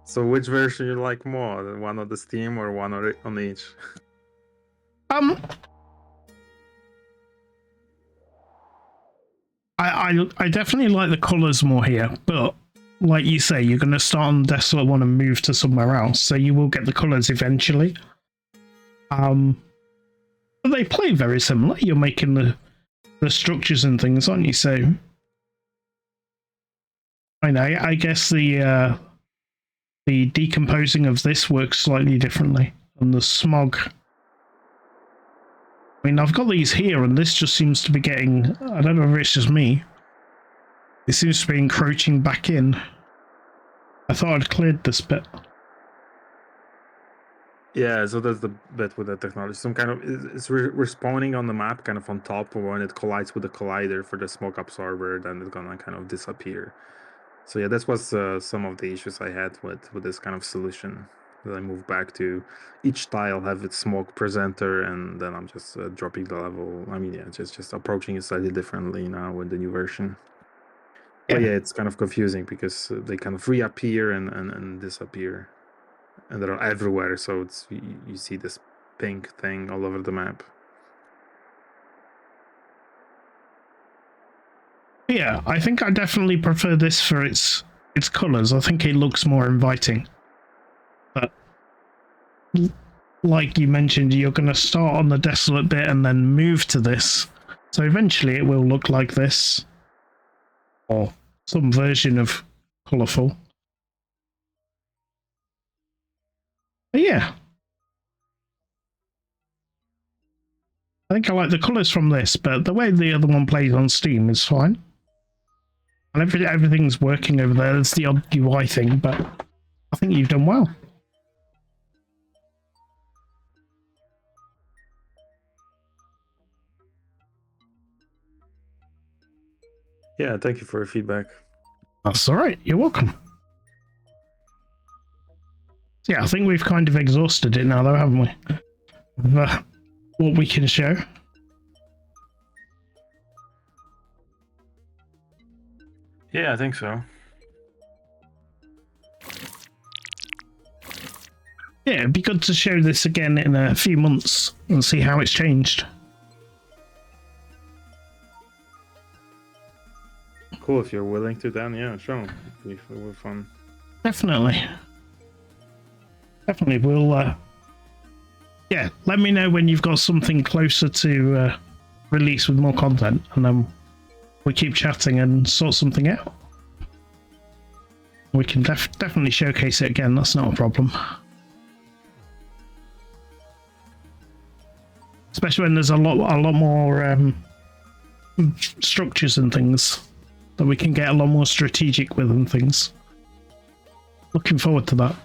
So which version you like more? One on the Steam or one on each? I definitely like the colours more here, but like you say, you're going to start on Desolate one and move to somewhere else, so you will get the colours eventually. But they play very similar. You're making the structures and things, aren't you? So I guess the decomposing of this works slightly differently, and the smog. I mean, I've got these here, and this just seems to be getting... I don't know if it's just me. It seems to be encroaching back in. I thought I'd cleared this bit. Yeah, so that's the bit with the technology. Some kind of... It's respawning on the map, kind of on top, when it collides with the collider for the smoke absorber, then it's gonna kind of disappear. So yeah, that was some of the issues I had with this kind of solution. That I moved back to each tile have its smoke presenter, and then I'm just dropping the level. I mean, yeah, just approaching it slightly differently now with the new version. Yeah. But yeah, it's kind of confusing because they kind of reappear and disappear, and they're everywhere. So it's you see this pink thing all over the map. Yeah, I think I definitely prefer this for its colours. I think it looks more inviting. But like you mentioned, you're going to start on the Desolate bit and then move to this. So eventually it will look like this. Or some version of colourful. But yeah. I think I like the colours from this, but the way the other one plays on Steam is fine. And everything's working over there. It's the odd UI thing, but I think you've done well. Yeah, thank you for your feedback. That's all right. You're welcome. Yeah, I think we've kind of exhausted it now, though, haven't we? What we can show. Yeah, I think so. Yeah, it'd be good to show this again in a few months and see how it's changed. Cool, if you're willing to, then yeah, sure. It'll be fun. Definitely. We'll yeah, let me know when you've got something closer to release with more content, and then we keep chatting and sort something out. We can definitely showcase it again. That's not a problem. Especially when there's a lot more structures and things that we can get a lot more strategic with and things. Looking forward to that.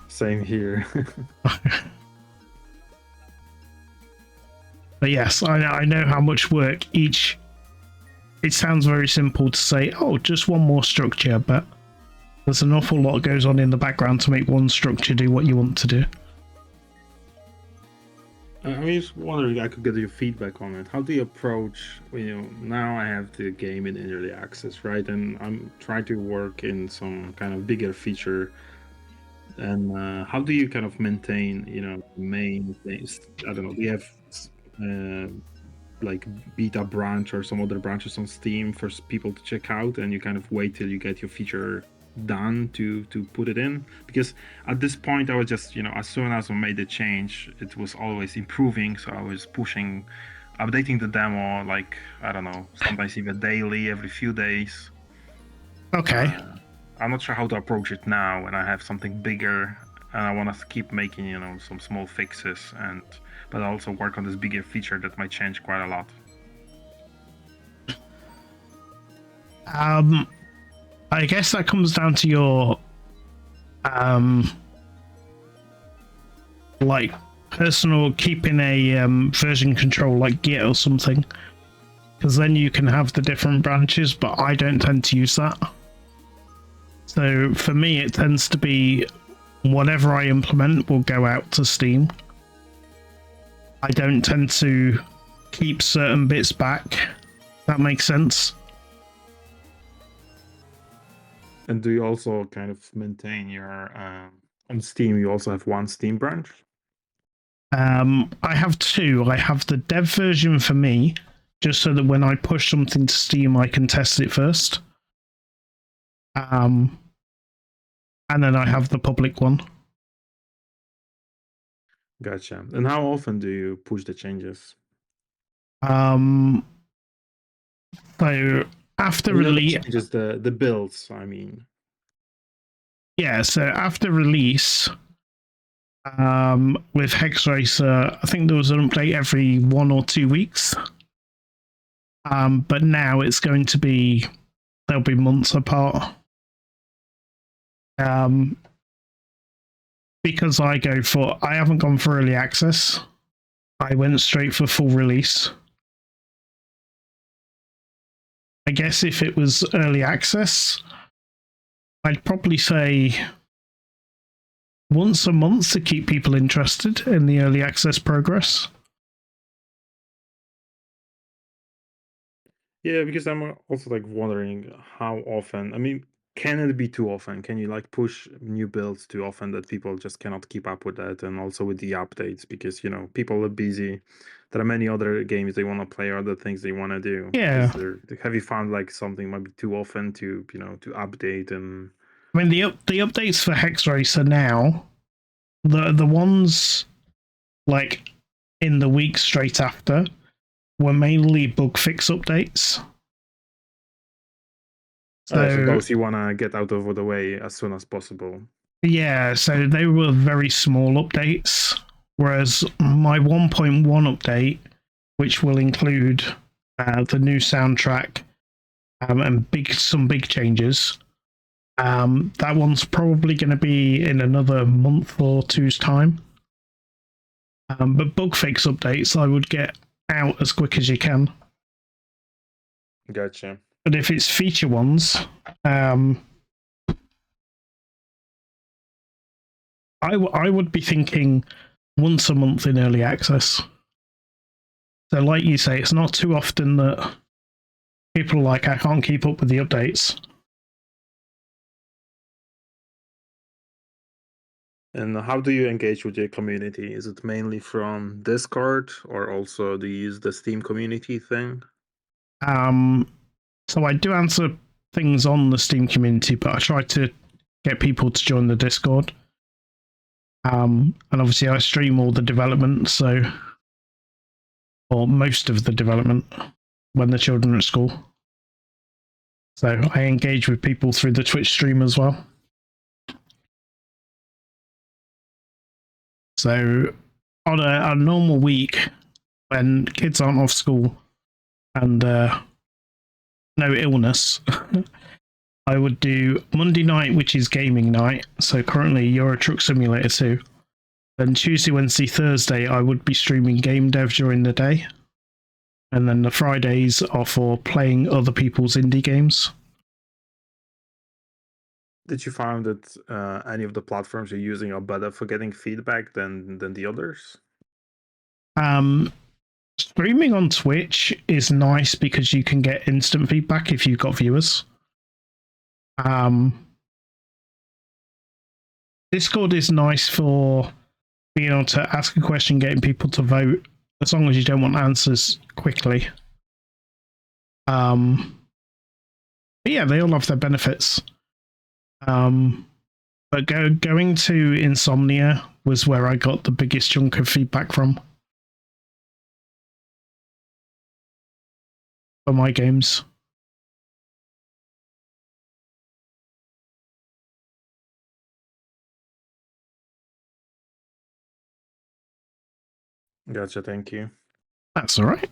Same here. But yes, I know how much work each. It sounds very simple to say, oh, just one more structure, but there's an awful lot goes on in the background to make one structure do what you want to do. I was wondering, I could get your feedback on it. How do you approach, now I have the game in early access, right? And I'm trying to work in some kind of bigger feature. And how do you kind of maintain, main things? I don't know. Do you have like beta branch or some other branches on Steam for people to check out, and you kind of wait till you get your feature done to put it in? Because at this point I was just, as soon as I made the change, it was always improving, so I was updating the demo, like, I don't know, sometimes even daily, every few days. Okay. I'm not sure how to approach it now when I have something bigger and I want to keep making, some small fixes, but also work on this bigger feature that might change quite a lot. I guess that comes down to your like personal keeping a version control like Git or something, because then you can have the different branches, but I don't tend to use that. So for me, it tends to be whatever I implement will go out to Steam. I don't tend to keep certain bits back. That makes sense. And do you also kind of maintain your on Steam? You also have one Steam branch. I have two. I have the dev version for me, just so that when I push something to Steam, I can test it first. And then I have the public one. Gotcha. And how often do you push the changes? So after release, just the builds, I mean. Yeah, so after release, with Hex Racer, I think there was an update every 1 or 2 weeks. But now it's going to be, they'll be months apart. Because I haven't gone for early access. I went straight for full release. I guess if it was early access, I'd probably say once a month to keep people interested in the early access progress. Yeah, because I'm also like wondering how often. I mean, can it be too often? Can you like push new builds too often that people just cannot keep up with that? And also with the updates, because people are busy. There are many other games they want to play or other things they want to do. Yeah. Have you found like something might be too often to to update? And I mean, the updates for Hex Racer now, the ones like in the week straight after were mainly bug fix updates. So those you want to get out of the way as soon as possible. Yeah, so they were very small updates, whereas my 1.1 update, which will include the new soundtrack and some big changes, that one's probably going to be in another month or two's time. But bug fix updates, I would get out as quick as you can. Gotcha. But if it's feature ones, I would be thinking once a month in early access. So like you say, it's not too often that people are like, I can't keep up with the updates. And how do you engage with your community? Is it mainly from Discord, or also do you use the Steam community thing? So I do answer things on the Steam community, but I try to get people to join the Discord. And obviously I stream all the development, or most of the development when the children are at school. So I engage with people through the Twitch stream as well. So on a normal week, when kids aren't off school and no illness, I would do Monday night, which is gaming night. So currently Euro Truck Simulator 2. Then Tuesday, Wednesday, Thursday, I would be streaming game dev during the day. And then the Fridays are for playing other people's indie games. Did you find that any of the platforms you're using are better for getting feedback than the others? Streaming on Twitch is nice because you can get instant feedback if you've got viewers. Discord is nice for being able to ask a question, getting people to vote, as long as you don't want answers quickly. But yeah, they all have their benefits. But going to Insomnia was where I got the biggest chunk of feedback from for my games. Gotcha, thank you. That's all right.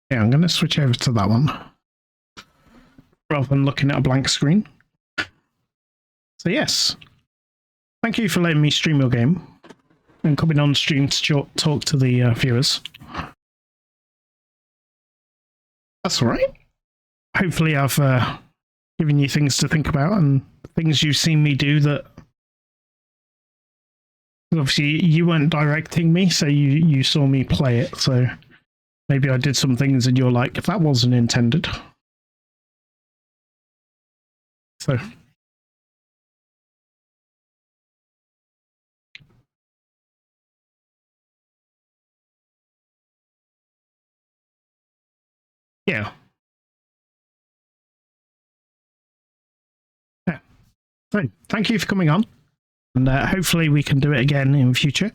Yeah, I'm going to switch over to that one rather than looking at a blank screen. So yes, thank you for letting me stream your game and coming on stream to talk to the viewers. That's all right. Hopefully I've given you things to think about and things you've seen me do that... Obviously, you weren't directing me, so you saw me play it, so maybe I did some things and you're like, that wasn't intended. So... yeah. Yeah. So, thank you for coming on. And hopefully we can do it again in future.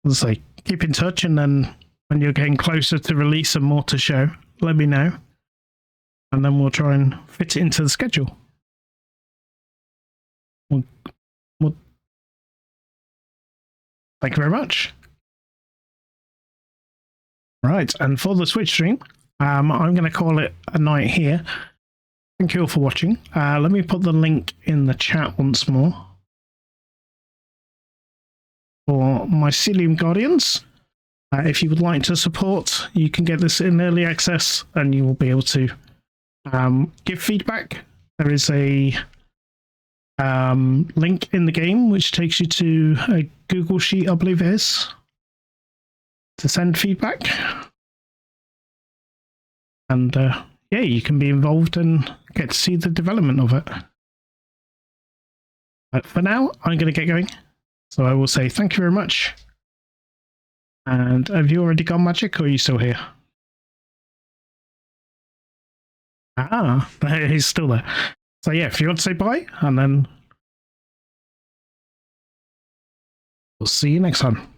As I say, keep in touch, and then when you're getting closer to release and more to show, let me know. And then we'll try and fit it into the schedule. Well, thank you very much. Right, and for the Switch stream, I'm going to call it a night here. Thank you all for watching. Let me put the link in the chat once more. For Mycelium Guardians. If you would like to support, you can get this in early access and you will be able to give feedback. There is a link in the game which takes you to a Google Sheet, I believe it is, to send feedback. And yeah, you can be involved and get to see the development of it. But for now, I'm going to get going. So I will say thank you very much. And have you already gone, Magic, or are you still here? Ah, he's still there. So yeah, if you want to say bye, and then we'll see you next time.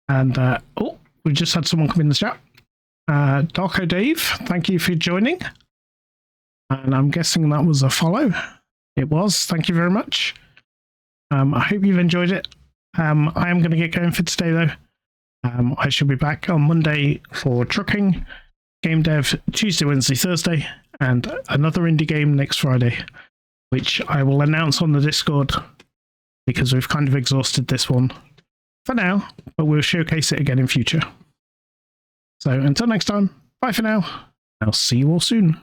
And oh, we just had someone come in the chat. Darko Dave, thank you for joining. And I'm guessing that was a follow. It was. Thank you very much. I hope you've enjoyed it. I am going to get going for today, though. I shall be back on Monday for trucking, game dev Tuesday, Wednesday, Thursday, and another indie game next Friday, which I will announce on the Discord because we've kind of exhausted this one for now, but we'll showcase it again in future. So until next time, bye for now. I'll see you all soon.